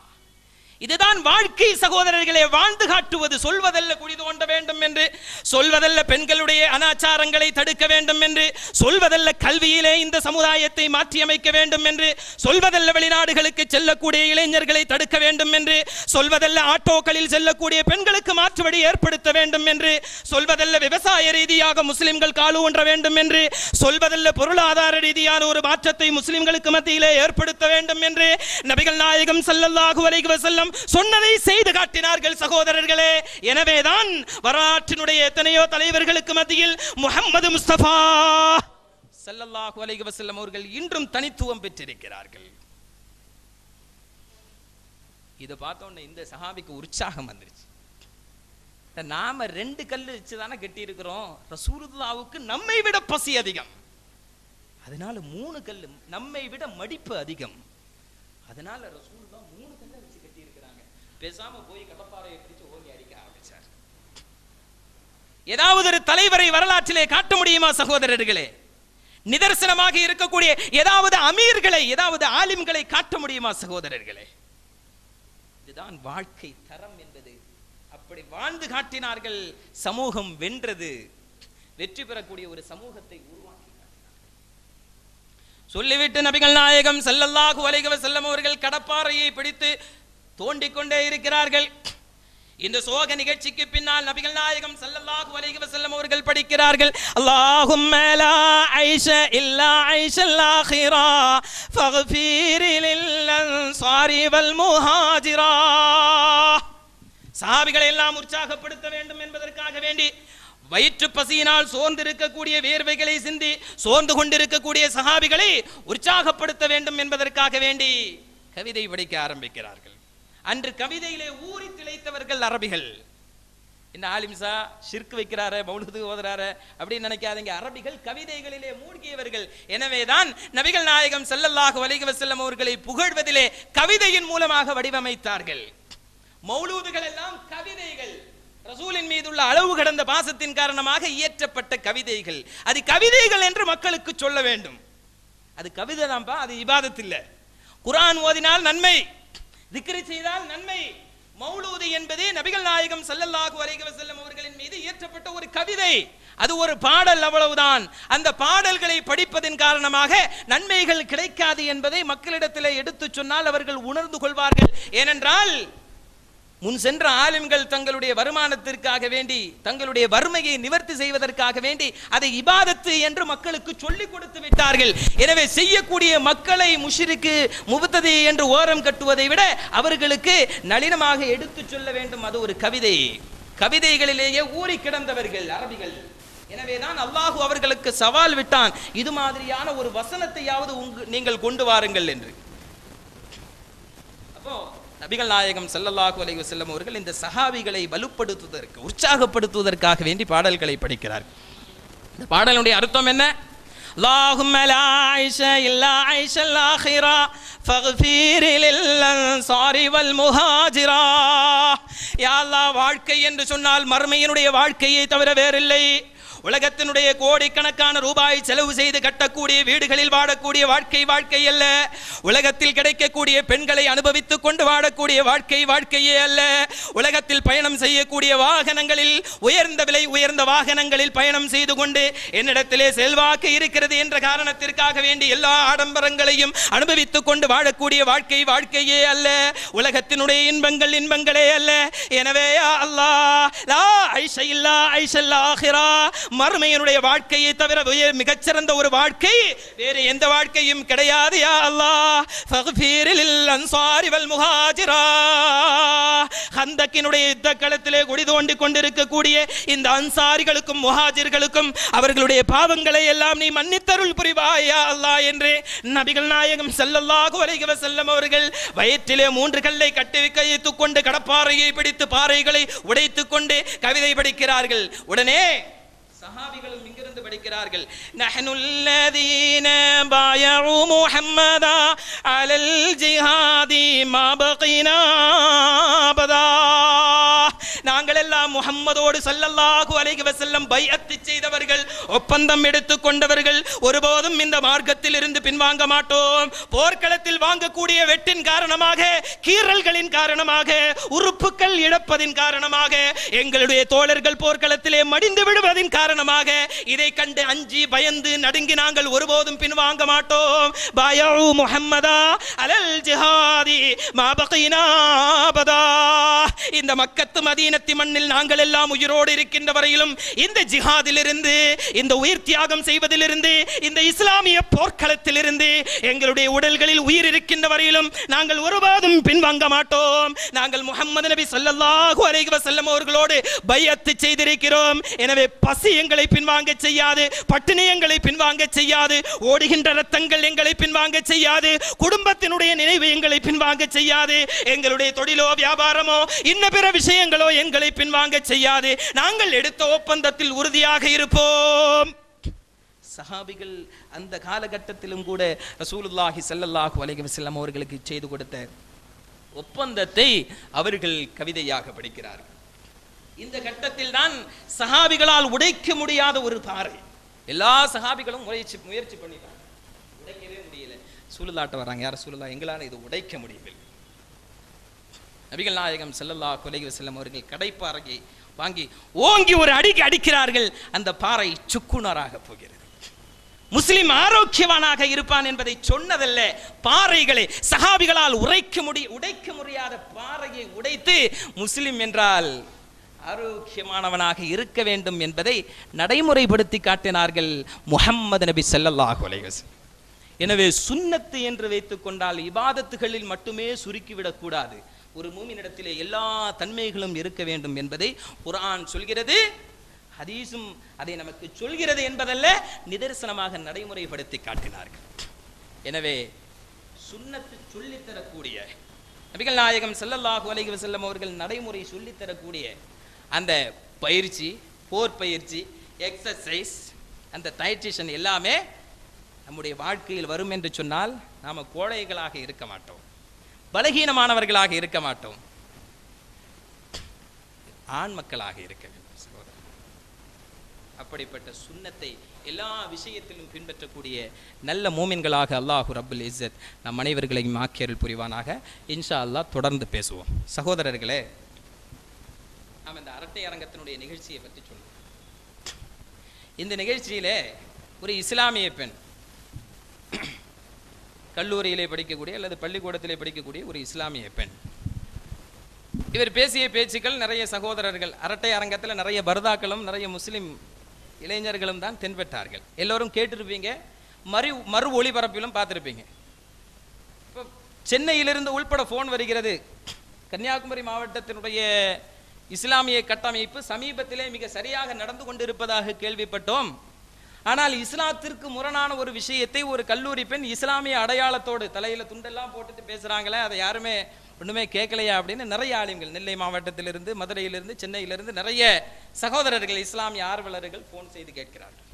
இதுதான் வாழ்க்கை சகோதரர்களே. வாழ்ந்து காட்டுவது. சொல்வதல்ல குழி தோண்ட வேண்டும் என்று, சொல்வதல்ல பெண்களுடைய அனாச்சாரங்களை தடுக்க வேண்டும் என்று, சொல்வதல்ல கல்வியிலே இந்த சமுதாயத்தை மாற்றியமைக்க வேண்டும் என்று, சொல்வதல்ல வெளிநாடுகளுக்கு செல்லக்கூடிய இளைஞர்களை தடுக்க வேண்டும் என்று, சொல்வதல்ல ஆட்டோக்களில் செல்லக்கூடிய பெண்களுக்கு மாற்று வழி ஏற்படுத்த வேண்டும் என்று, சொல்வதல்ல விவசாய ரீதியாக முஸ்லிம்கள் காலு ஊன்ற வேண்டும் என்று, சொல்வதல்ல பொருளாதார ரீதியான ஒரு மாற்றத்தை முஸ்லிம்களுக்கு மத்தியிலே ஏற்படுத்த வேண்டும் என்று நபிகள் நாயகம் ஸல்லல்லாஹு அலைஹி வஸல்லம் சொன்னதை செய்து காட்டினார்கள் சகோதரர்களே. எனவேதான் வரலாற்றினுடைய எத்தனையோ தலைவர்களுக்கு மத்தியில் முஹம்மது முஸ்தபா ஸல்லல்லாஹு அலைஹி வஸல்லம் அவர்கள் இன்றும் தனித்துவம் பெற்றிருக்கிறார்கள். இதை பார்த்தோன்னே இந்த சஹாபிக்கு உற்சாகம் வந்துருச்சு. நாம 2 கல்லு வச்சுதானே கட்டி இருக்கிறோம், ரசூலுல்லாஹ்வுக்கு நம்மை விட பசி அதிகம். அதனால 3 கல், நம்மை விட மடிப்பு அதிகம். அதனால ரசூலுல்லாஹ் 3 கல்லை வச்சு கட்டி இருக்கிறாங்க. பேசாம போய் கடப்பாறையை பிடிச்சு ஓங்கி அடிக்க ஆரம்பிச்சார். ஏதாவது ஒரு தலைவரை வரலாற்றிலே காட்ட முடியுமா சகோதரர்களே? நிதர்சனமாக இருக்கக்கூடிய ஏதாவது அமீர்களை, ஏதாவது ஆலிம்களை காட்ட முடியுமா சகோதரர்களே? இதுதான் வாழ்க்கை தரம் என்பது. அப்படி வாழ்ந்து காட்டினார்கள். சமூகம் வென்றது. வெற்றி பெறக்கூடிய ஒரு சமூகத்தை உருவாக்கி காட்டினார்கள். சொல்லிவிட்டு நபிகள் நாயகம் ஸல்லல்லாஹு அலைஹி வஸல்லம் அவர்கள் கடப்பாறையை பிடித்து தோண்டிக்கொண்டே இருக்கிறார்கள். இந்த சோக நிகழ்ச்சிக்கு பின்னால் நபிகள் நாயகம் ஸல்லல்லாஹு அலைஹி வஸல்லம் அவர்கள் படிக்கிறார்கள், அல்லாஹும்ம லா ஐஷ இல்லா ஐஷல் ஆখিরা ஃபக்ஃபிர் லில் அன்சாரி வல் முஹாஜிரா. சஹாபிகளை எல்லாம் உற்சாகப்படுத்த வேண்டும் என்பதற்காக வேண்டி, வயிற்று பசியினால் சோர்ந்து இருக்கக்கூடிய, வேர்வைகளை சிந்தி சோர்ந்து கொண்டிருக்கக்கூடிய சஹாபிகளை உற்சாகப்படுத்த வேண்டும் என்பதற்காக வேண்டி கவிதை படிக்க ஆரம்பிக்கிறார்கள். அன்று கவிதையிலே ஊறி திளைத்தவர்கள் அரபிகள். இந்த ஆலிம்சா ஷிர்க் வைக்கிறாரு, மௌலூது ஓதுறாரு அப்படின்னு நினைக்காதீங்க. அரபிகள் கவிதைகளிலே மூழ்கியவர்கள். எனவேதான் நபிகள் நாயகம் ஸல்லல்லாஹு அலைஹி வஸல்லம் அவர்களை புகழ்வதிலே கவிதையின் மூலமாக வடிவமைத்தார்கள். மௌலூதுகள் எல்லாம் கவிதைகள். ரசூலின் மீதுள்ள அளவு கடந்த பாசத்தின் காரணமாக இயற்றப்பட்ட கவிதைகள். அது கவிதைகள் என்று மக்களுக்கு சொல்ல வேண்டும். அது கவிதை தான்ப்பா, அது இபாதத் இல்லை. குர்ஆன் ஓதினால் நன்மை, திக்ர் செய்தால் நன்மை. மௌலூது என்பது நபிகள் நாயகம் ஸல்லல்லாஹு அலைஹி வஸல்லம் அவர்களின் மீது இயற்றப்பட்ட ஒரு கவிதை. அது ஒரு பாடல், அவ்வளவுதான். அந்த பாடல்களை படிப்பதன் காரணமாக நன்மைகள் கிடைக்காது என்பதை மக்களிடத்திலே எடுத்து சொன்னால் அவர்கள் உணர்ந்து கொள்வார்கள். ஏனென்றால் முன் சென்ற ஆலிம்கள் தங்களுடைய வருமானத்திற்காக வேண்டி, தங்களுடைய வறுமையை நிவர்த்தி செய்வதற்காக வேண்டி அதை இபாதத்து என்று மக்களுக்கு சொல்லிக் கொடுத்து விட்டார்கள். எனவே செய்யக்கூடிய மக்களை முஷ்ரிக்கு, முப்ததி என்று ஓரம் கட்டுவதை விட அவர்களுக்கு நளினமாக எடுத்து சொல்ல வேண்டும். அது ஒரு கவிதை. கவிதைகளிலேயே ஊறி கிடந்தவர்கள் அரபிகள். எனவேதான் அல்லாஹு அவர்களுக்கு சவால் விட்டான், இது மாதிரியான ஒரு வசனத்தையாவது நீங்கள் கொண்டு வாருங்கள் என்று. அப்போ நபிகள் நாயகம் ஸல்லல்லாஹு அலைஹி வஸல்லம் அவர்கள் இந்த சஹாபிகளை வலுப்படுத்துவதற்கு, உற்சாகப்படுத்துவதற்காக வேண்டி பாடல்களை படிக்கிறார்கள். இந்த பாடலுடைய அர்த்தம் என்ன? அல்லாஹும்ம லா ஐஷ இல்லா ஐஷல் ஆখিরা ஃபக்ஃபிர் லில் அன்சாரி வல் முஹாஜிரா. யா அல்லாஹ், வாழ்க்கை என்று சொன்னால் மர்மையினுடைய வாழ்க்கையை தவிர வேறில்லை. உலகத்தினுடைய கோடிக்கணக்கான ரூபாய் செலவு செய்து கட்டக்கூடிய வீடுகளில் வாழக்கூடிய வாழ்க்கை அல்ல. உலகத்தில் கிடைக்கக்கூடிய பெண்களை அனுபவித்துக் கொண்டு வாழக்கூடிய வாழ்க்கையே அல்ல. உலகத்தில் பயணம் செய்யக்கூடிய வாகனங்களில், உயர்ந்த விலை உயர்ந்த வாகனங்களில் பயணம் செய்து கொண்டு என்னிடத்திலே செல்வாக்கு இருக்கிறது என்ற காரணத்திற்காக வேண்டி எல்லா ஆடம்பரங்களையும் அனுபவித்துக் கொண்டு வாழக்கூடிய வாழ்க்கையே அல்ல. உலகத்தினுடைய இன்பங்களே அல்ல. எனவே யா அல்லாஹ், லா ஐஷ இல்லா ஐஷல் ஆখিরা, மறுமையினுடைய வாழ்க்கையை தவிர மிகச்சிறந்த ஒரு வாழ்க்கை வேறு எந்த வாழ்க்கையும் கிடையாது. யா அல்லாஹ், ஃபக்ஃபிர் லில் அன்சாரி வல் முஹாஜிரா. ஹந்தக்கினுடைய யுத்த களத்திலே குடி தோண்டி கொண்டிருக்கக்கூடிய இந்த அன்சாரிகளுக்கும் முஹாஜிர்களுக்கும் அவர்களுடைய பாவங்களை எல்லாம் நீ மன்னித்தருள் புரிவாய் யா அல்லாஹ் என்று நபிகள் நாயகம் ஸல்லல்லாஹு அலைஹி வஸல்லம் அவர்கள் வயிற்றிலே 3 கல்லை கட்டி வைத்துக் கொண்டு கடப்பாறையை பிடித்து பாறைகளை உடைத்துக் கொண்டு கவிதை படிக்கிறார்கள். உடனே சஹாபிகளும் இங்கிருந்து படிக்கிறார்கள், நஹ்னுல் லதீன பாயஉ முஹம்மதா அலல் ஜிஹாதி மா பகினா அபதா. நாங்கள் எல்லாம் முஹம்மதோடு ஸல்லல்லாஹு அலைஹி வஸல்லம் பைஅத் செய்தவர்கள், ஒப்பந்தம் எடுத்துக் கொண்டவர்கள். ஒருபோதும் இந்த மார்க்கத்தில் இருந்து பின்வாங்க மாட்டோம். போர்க்களத்தில் வாங்கக்கூடிய வெட்டின் காரணமாக, கீறல்களின் காரணமாக, உறுப்புகள் இழப்பதின் காரணமாக, எங்களுடைய தோழர்கள் போர்க்களத்திலே மடிந்து விடுவதின் காரணமாக இதை கண்டு அஞ்சி பயந்து நடுங்கி நாங்கள் ஒருபோதும் பின்வாங்க மாட்டோம். பாயஉ முஹம்மதா அலல் ஜிஹாதி மா பகினா அபதா. இந்த மக்கத்து மதீனத்தி மண்ணில் நாங்கள் எல்லாம் உயிரோடு இருக்கின்ற வரையிலும் இந்த ஜிஹாதிலிருந்து, இந்த உயிர் தியாகம் செய்வதிலிருந்து, இந்த இஸ்லாமிய போர்க்களத்திலிருந்து எங்களுடைய உடல்களில் உயிர் இருக்கின்ற வரையிலும் நாங்கள் ஒருபோதும் பின்வாங்க மாட்டோம். நாங்கள் முஹம்மது நபி ஸல்லல்லாஹு அலைஹி வஸல்லம் அவர்களோடு பைஅத் செய்திருக்கிறோம். எனவே பசி எங்களை பின்வாங்க செய்யாது, பட்டினி எங்களை பின்வாங்க செய்யாது, ஓடுகின்ற ரத்தங்கள் எங்களை பின்வாங்க செய்யாது, குடும்பத்தினுடைய நினைவு எங்களை பின்வாங்க செய்யாது, எங்களுடைய தொழிலோ வியாபாரமோ இன்ன பிற விஷயங்களோ எங்களை பின்வாங்க செய்யாது. நாங்கள் எடுத்த ஒப்பந்தத்தில் உறுதியாக இருப்போம். சஹாபிகள் அந்த காலகட்டத்திலும் கூட ரசூலுல்லாஹி ஸல்லல்லாஹு அலைஹி வஸல்லம் அவர்களுக்கு செய்து கொடுத்த ஒப்பந்தத்தை அவர்கள் கவிதையாக படிக்கிறார்கள். இந்த கட்டத்தில் தான் சஹாபிகளால் உடைக்க முடியாத ஒரு பாறை. எல்லா சஹாபிகளும் முயற்சி பண்ணிட்டாங்க, உடைக்கவே முடியல. ரசூலுல்லாஹ்ட்ட வராங்க, யார் ரசூலுல்லாஹ், எங்களால் இது உடைக்க முடியவில்லை. நபிகள் நாயகம் ஸல்லல்லாஹு அலைஹி வஸல்லம் அவர்கள் கடைப்பாறையை வாங்கி ஓங்கி ஒரு அடிக்கு அடிக்கிறார்கள். அந்த பாறை சுக்குநராக போகிறது. முஸ்லிம் ஆரோக்கியவானாக இருப்பான் என்பதை சொன்னதல்ல, பாறைகளை சஹாபிகளால் உடைக்க முடியாத பாறையை உடைத்து முஸ்லிம் என்றால் ஆரோக்கியமானவனாக இருக்க வேண்டும் என்பதை நடைமுறைப்படுத்தி காட்டினார்கள் முஹம்மது நபி ஸல்லல்லாஹு அலைஹி வஸல்லம். எனவே சுன்னத்து என்று வைத்துக் கொண்டால் இபாதத்துகளில் மட்டுமே சுருக்கிவிடக் கூடாது. ஒரு மூமினிடத்திலே எல்லா தன்மைகளும் இருக்க வேண்டும் என்பதை குர்ஆன் சொல்கிறது, ஹதீஸும் அதை நமக்கு சொல்கிறது என்பதல்ல, நிதர்சனமாக நடைமுறைப்படுத்தி காட்டினார்கள். எனவே சுன்னத்து சொல்லித்தரக்கூடிய நபிகள் நாயகம் ஸல்லல்லாஹு அலைஹி வஸல்லம் அவர்கள் நடைமுறை சொல்லித்தரக்கூடிய அந்த பயிற்சி, போர் பயிற்சி, எக்ஸசைஸ், அந்த டயட்டிஷன் எல்லாமே நம்முடைய வாழ்க்கையில் வரும் என்று சொன்னால் நாம் கோழைகளாக இருக்க மாட்டோம், பலகீனமானவர்களாக இருக்க மாட்டோம், ஆண் மக்களாக இருக்க வேண்டும். அப்படிப்பட்ட சுன்னத்தை எல்லா விஷயத்திலும் பின்பற்றக்கூடிய நல்ல மூமின்களாக அல்லாஹு ரப்புல் இஸ்ஸத் நம் அனைவர்களையும் ஆக்கியருள் புரிவானாக. இன்ஷா அல்லாஹ் தொடர்ந்து பேசுவோம். சகோதரர்களே, நாம் இந்த அரட்டை அரங்கத்தினுடைய நிகழ்ச்சியை பற்றி சொல்லுவோம். இந்த நிகழ்ச்சியிலே ஒரு இஸ்லாமிய பெண், கல்லூரியிலே படிக்கக்கூடிய அல்லது பள்ளிக்கூடத்திலே படிக்கக்கூடிய ஒரு இஸ்லாமிய பெண், இவர் பேசிய பேச்சுக்கள் நிறைய சகோதரர்கள் அரட்டை அரங்கத்தில் நிறைய பர்தாக்களும் நிறைய முஸ்லிம் இளைஞர்களும் தான் தென்பெற்றார்கள். எல்லோரும் கேட்டிருப்பீங்க, மறு ஒளிபரப்பிலும் பார்த்துருப்பீங்க. இப்போ சென்னையிலிருந்து உள்பட ஃபோன் வருகிறது, கன்னியாகுமரி மாவட்டத்தினுடைய இஸ்லாமிய கட்டமைப்பு சமீபத்திலே மிக சரியாக நடந்து கொண்டிருப்பதாக கேள்விப்பட்டோம். ஆனால் இஸ்லாத்திற்கு முரணான ஒரு விஷயத்தை ஒரு கல்லூரி பெண் இஸ்லாமிய அடையாளத்தோடு தலையில துண்டெல்லாம் போட்டுட்டு பேசுறாங்களே, அதை யாருமே ஒண்ணுமே கேட்கலையா அப்படின்னு நிறைய ஆளுங்கள் நெல்லை மாவட்டத்திலிருந்து, மதுரையிலிருந்து, சென்னையிலிருந்து நிறைய சகோதரர்கள் இஸ்லாமிய ஆர்வலர்கள் போன் செய்து கேட்கிறார்கள்.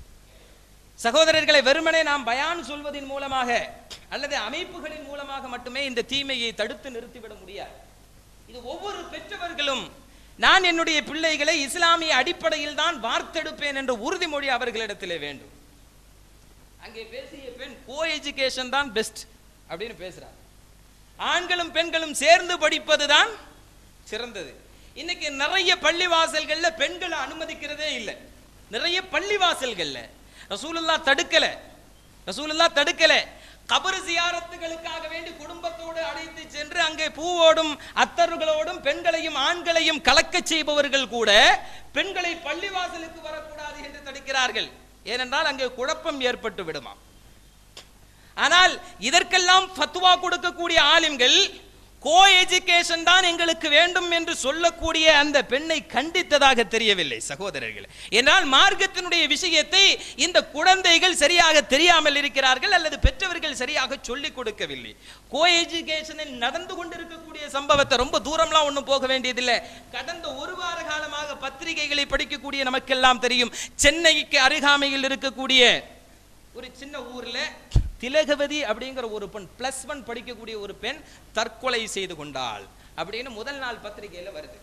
சகோதரர்களை, வெறுமனே நாம் பயான் சொல்வதன் மூலமாக அல்லது அமைப்புகளின் மூலமாக மட்டுமே இந்த தீமையை தடுத்து நிறுத்திவிட முடியாது. இது ஒவ்வொரு பெற்றவர்களும் நான் என்னுடைய பிள்ளைகளை இஸ்லாமிய அடிப்படையில் தான் வார்த்தெடுப்பேன் என்ற உறுதிமொழி அவர்களிடத்திலே வேண்டும். அங்கே பேசிய பெண் கோ எஜுகேஷன் தான் பெஸ்ட் அப்படின்னு பேசுறாங்க. ஆண்களும் பெண்களும் சேர்ந்து படிப்பது தான் சிறந்தது. இன்னைக்கு நிறைய பள்ளிவாசல்கள்ல பெண்களை அனுமதிக்கிறதே இல்லை. நிறைய பள்ளிவாசல்கள்ல ரசூலுல்லாஹ் தடுக்கல. கபர் ஜியாரத்துகளுக்காக வேண்டி குடும்பத்தோடு அழைத்து சென்று அங்கே பூவோடும் அத்தர்களோடும் பெண்களையும் ஆண்களையும் கலக்க செய்பவர்கள் கூட பெண்களை பள்ளிவாசலுக்கு வரக்கூடாது என்று தடுக்கிறார்கள். ஏனென்றால் அங்கே குழப்பம் ஏற்பட்டு விடுமா. ஆனால் இதற்கெல்லாம் ஃபத்வா கொடுக்கக்கூடிய ஆலிம்கள் கோ எஜுகேஷன் தான் எங்களுக்கு வேண்டும் என்று சொல்லக்கூடிய அந்த பெண்ணை கண்டித்ததாக தெரியவில்லை சகோதரர்கள். என்றால் மார்க்கத்தினுடைய விஷயத்தை இந்த குழந்தைகள் சரியாக தெரியாமல் இருக்கிறார்கள் அல்லது பெற்றவர்கள் சரியாக சொல்லிக் கொடுக்கவில்லை. கோ எஜுகேஷனில் நடந்து கொண்டிருக்கக்கூடிய சம்பவத்தை ரொம்ப தூரம்லாம் ஒன்றும் போக வேண்டியதில்லை. கடந்த ஒரு வார காலமாக பத்திரிகைகளை படிக்கக்கூடிய நமக்கெல்லாம் தெரியும். சென்னைக்கு அருகாமையில் இருக்கக்கூடிய ஒரு சின்ன ஊர்ல திலகவதி அப்படிங்கிற ஒரு பெண், +1 படிக்கக்கூடிய ஒரு பெண் தற்கொலை செய்து கொண்டாள் அப்படின்னு முதல் நாள் பத்திரிகையில வருது.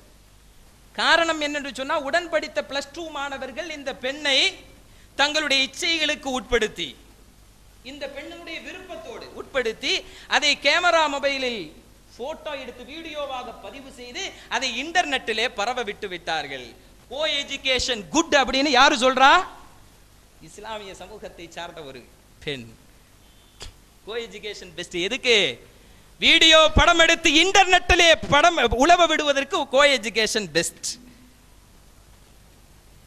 காரணம் என்னென்று சொன்னா, உடன் படித்த +2 மாணவர்கள் இந்த பெண்ணை தங்களுடைய இச்சைகளுக்கு உட்படுத்தி, இந்த பெண்ணுடைய விருப்பத்தோடு உட்படுத்தி அதை கேமரா மொபைலில் போட்டோ எடுத்து வீடியோவாக பதிவு செய்து அதை இன்டர்நெட்டிலே பரவ விட்டு விட்டார்கள். கோ எஜுகேஷன் குட் அப்படின்னு யாரு சொல்றா? இஸ்லாமிய சமூகத்தை சார்ந்த ஒரு பெண். Co education best. எதுக்கு? வீடியோ படம் எடுத்து இன்டர்நெட்டிலே படம் உலவ விடுவதற்கு கோ எஜுகேஷன் பெஸ்ட்.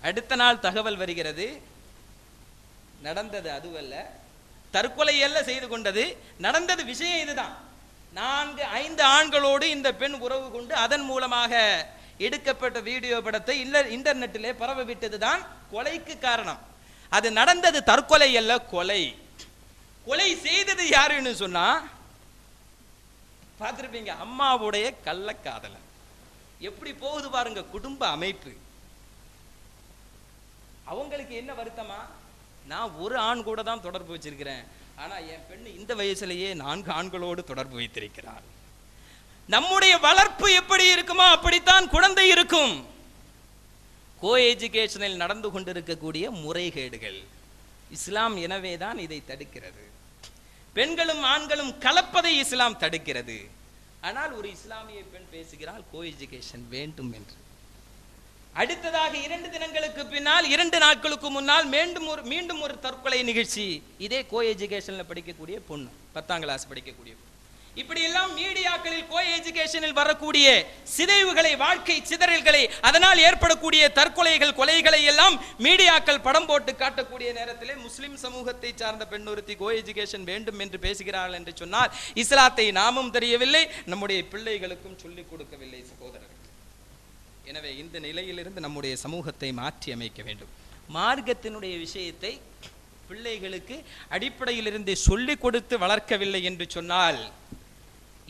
அடுத்த நாள் தகவல் வருகிறது, நடந்தது அதுவல்ல, தற்கொலை அல்ல செய்து கொண்டது, நடந்தது விஷயம் இதுதான். 4-5 ஆண்களோடு இந்த பெண் உறவு கொண்டு அதன் மூலமாக எடுக்கப்பட்ட வீடியோ படத்தை இன்டர்நெட்டிலே பரவ விட்டதுதான் கொலைக்கு காரணம். அது நடந்தது தற்கொலை அல்ல, கொலை. கொலை செய்தது யாருன்னு சொன்னா பார்த்திருப்பீங்க, அம்மாவுடைய கள்ளக்காதலன். எப்படி போகுது பாருங்க குடும்ப அமைப்பு. அவங்களுக்கு என்ன வருத்தமா? நான் ஒரு ஆண் கூட தான் தொடர்பு வச்சிருக்கிறேன், ஆனா என் பெண்ணு இந்த வயசுலேயே 4 ஆண்களோடு தொடர்பு வைத்திருக்கிறார். நம்முடைய வளர்ப்பு எப்படி இருக்குமோ அப்படித்தான் குழந்தை இருக்கும். கோ எஜுகேஷனில் நடந்து கொண்டிருக்கக்கூடிய முறைகேடுகள் இஸ்லாம் எனவேதான் இதை தடுக்கிறது. பெண்களும் ஆண்களும் கலப்பதை இஸ்லாம் தடுக்கிறது. ஆனால் ஒரு இஸ்லாமிய பெண் பேசுகிறாள் கோ எஜுகேஷன் வேண்டும் என்று. அடுத்ததாக 2 தினங்களுக்கு பின்னால் 2 நாட்களுக்கு முன்னால் மீண்டும் ஒரு தற்கொலை நிகழ்ச்சி. இதே கோ எஜுகேஷன்ல படிக்கக்கூடிய பொண்ணு, 10ஆம் கிளாஸ் படிக்கக்கூடிய பொண்ணு. இப்படி எல்லாம் மீடியாக்களில் கோ எஜுகேஷனில் வரக்கூடிய சிதைவுகளை, வாழ்க்கை சிதறல்களை, அதனால் ஏற்படக்கூடிய தற்கொலைகள், கொலைகளை எல்லாம் மீடியாக்கள் படம் போட்டு காட்டக்கூடிய நேரத்திலே முஸ்லிம் சமூகத்தை சார்ந்த பெண் ஒருத்தி கோ எஜுகேஷன் வேண்டும் என்று பேசுகிறார்கள் என்று சொன்னால் இஸ்லாத்தை நாமும் தெரியவில்லை, நம்முடைய பிள்ளைகளுக்கும் சொல்லிக் கொடுக்கவில்லை சகோதரர்கள். எனவே இந்த நிலையிலிருந்து நம்முடைய சமூகத்தை மாற்றி அமைக்க வேண்டும். மார்க்கத்தினுடைய விஷயத்தை பிள்ளைகளுக்கு அடிப்படையிலிருந்து சொல்லிக் கொடுத்து வளர்க்கவில்லை என்று சொன்னால்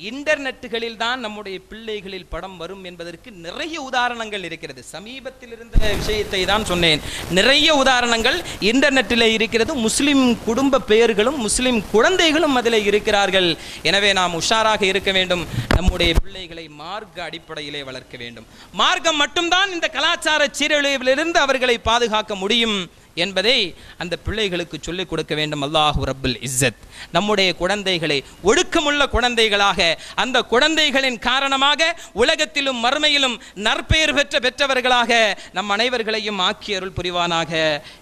இன்டர்நெட்டுகளில் தான் நம்முடைய பிள்ளைகளில் படம் வரும் என்பதற்கு நிறைய உதாரணங்கள் இருக்கிறது. சமீபத்தில் இருந்த விஷயத்தை தான் சொன்னேன். நிறைய உதாரணங்கள் இன்டர்நெட்டில் இருக்கிறது. முஸ்லிம் குடும்ப பெயர்களும் முஸ்லிம் குழந்தைகளும் அதில் இருக்கிறார்கள். எனவே நாம் உஷாராக இருக்க வேண்டும். நம்முடைய பிள்ளைகளை மார்க்க அடிப்படையிலே வளர்க்க வேண்டும். மார்க்கம் மட்டும்தான் இந்த கலாச்சார சீரழிவிலிருந்து அவர்களை பாதுகாக்க முடியும் என்பதை அந்த பிள்ளைகளுக்கு சொல்லிக் கொடுக்க வேண்டும். அல்லாஹு ரப்புல் இஸ்ஸத் நம்முடைய குழந்தைகளை ஒழுக்கமுள்ள குழந்தைகளாக, அந்த குழந்தைகளின் காரணமாக உலகத்திலும் மறுமையிலும் நற்பெயர் பெற்றவர்களாக நம் அனைவர்களையும் ஆக்கி அருள் புரிவானாக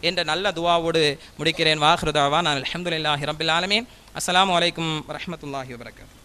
என்ற நல்ல துஆவோடு முடிக்கிறேன். வாஹிரு தஅவானா அல்ஹம்துலில்லாஹி ரப்பில் ஆலமீன். அஸ்ஸலாமு அலைக்கும் வரஹ்மத்துல்லாஹி வபரகாத்துஹு.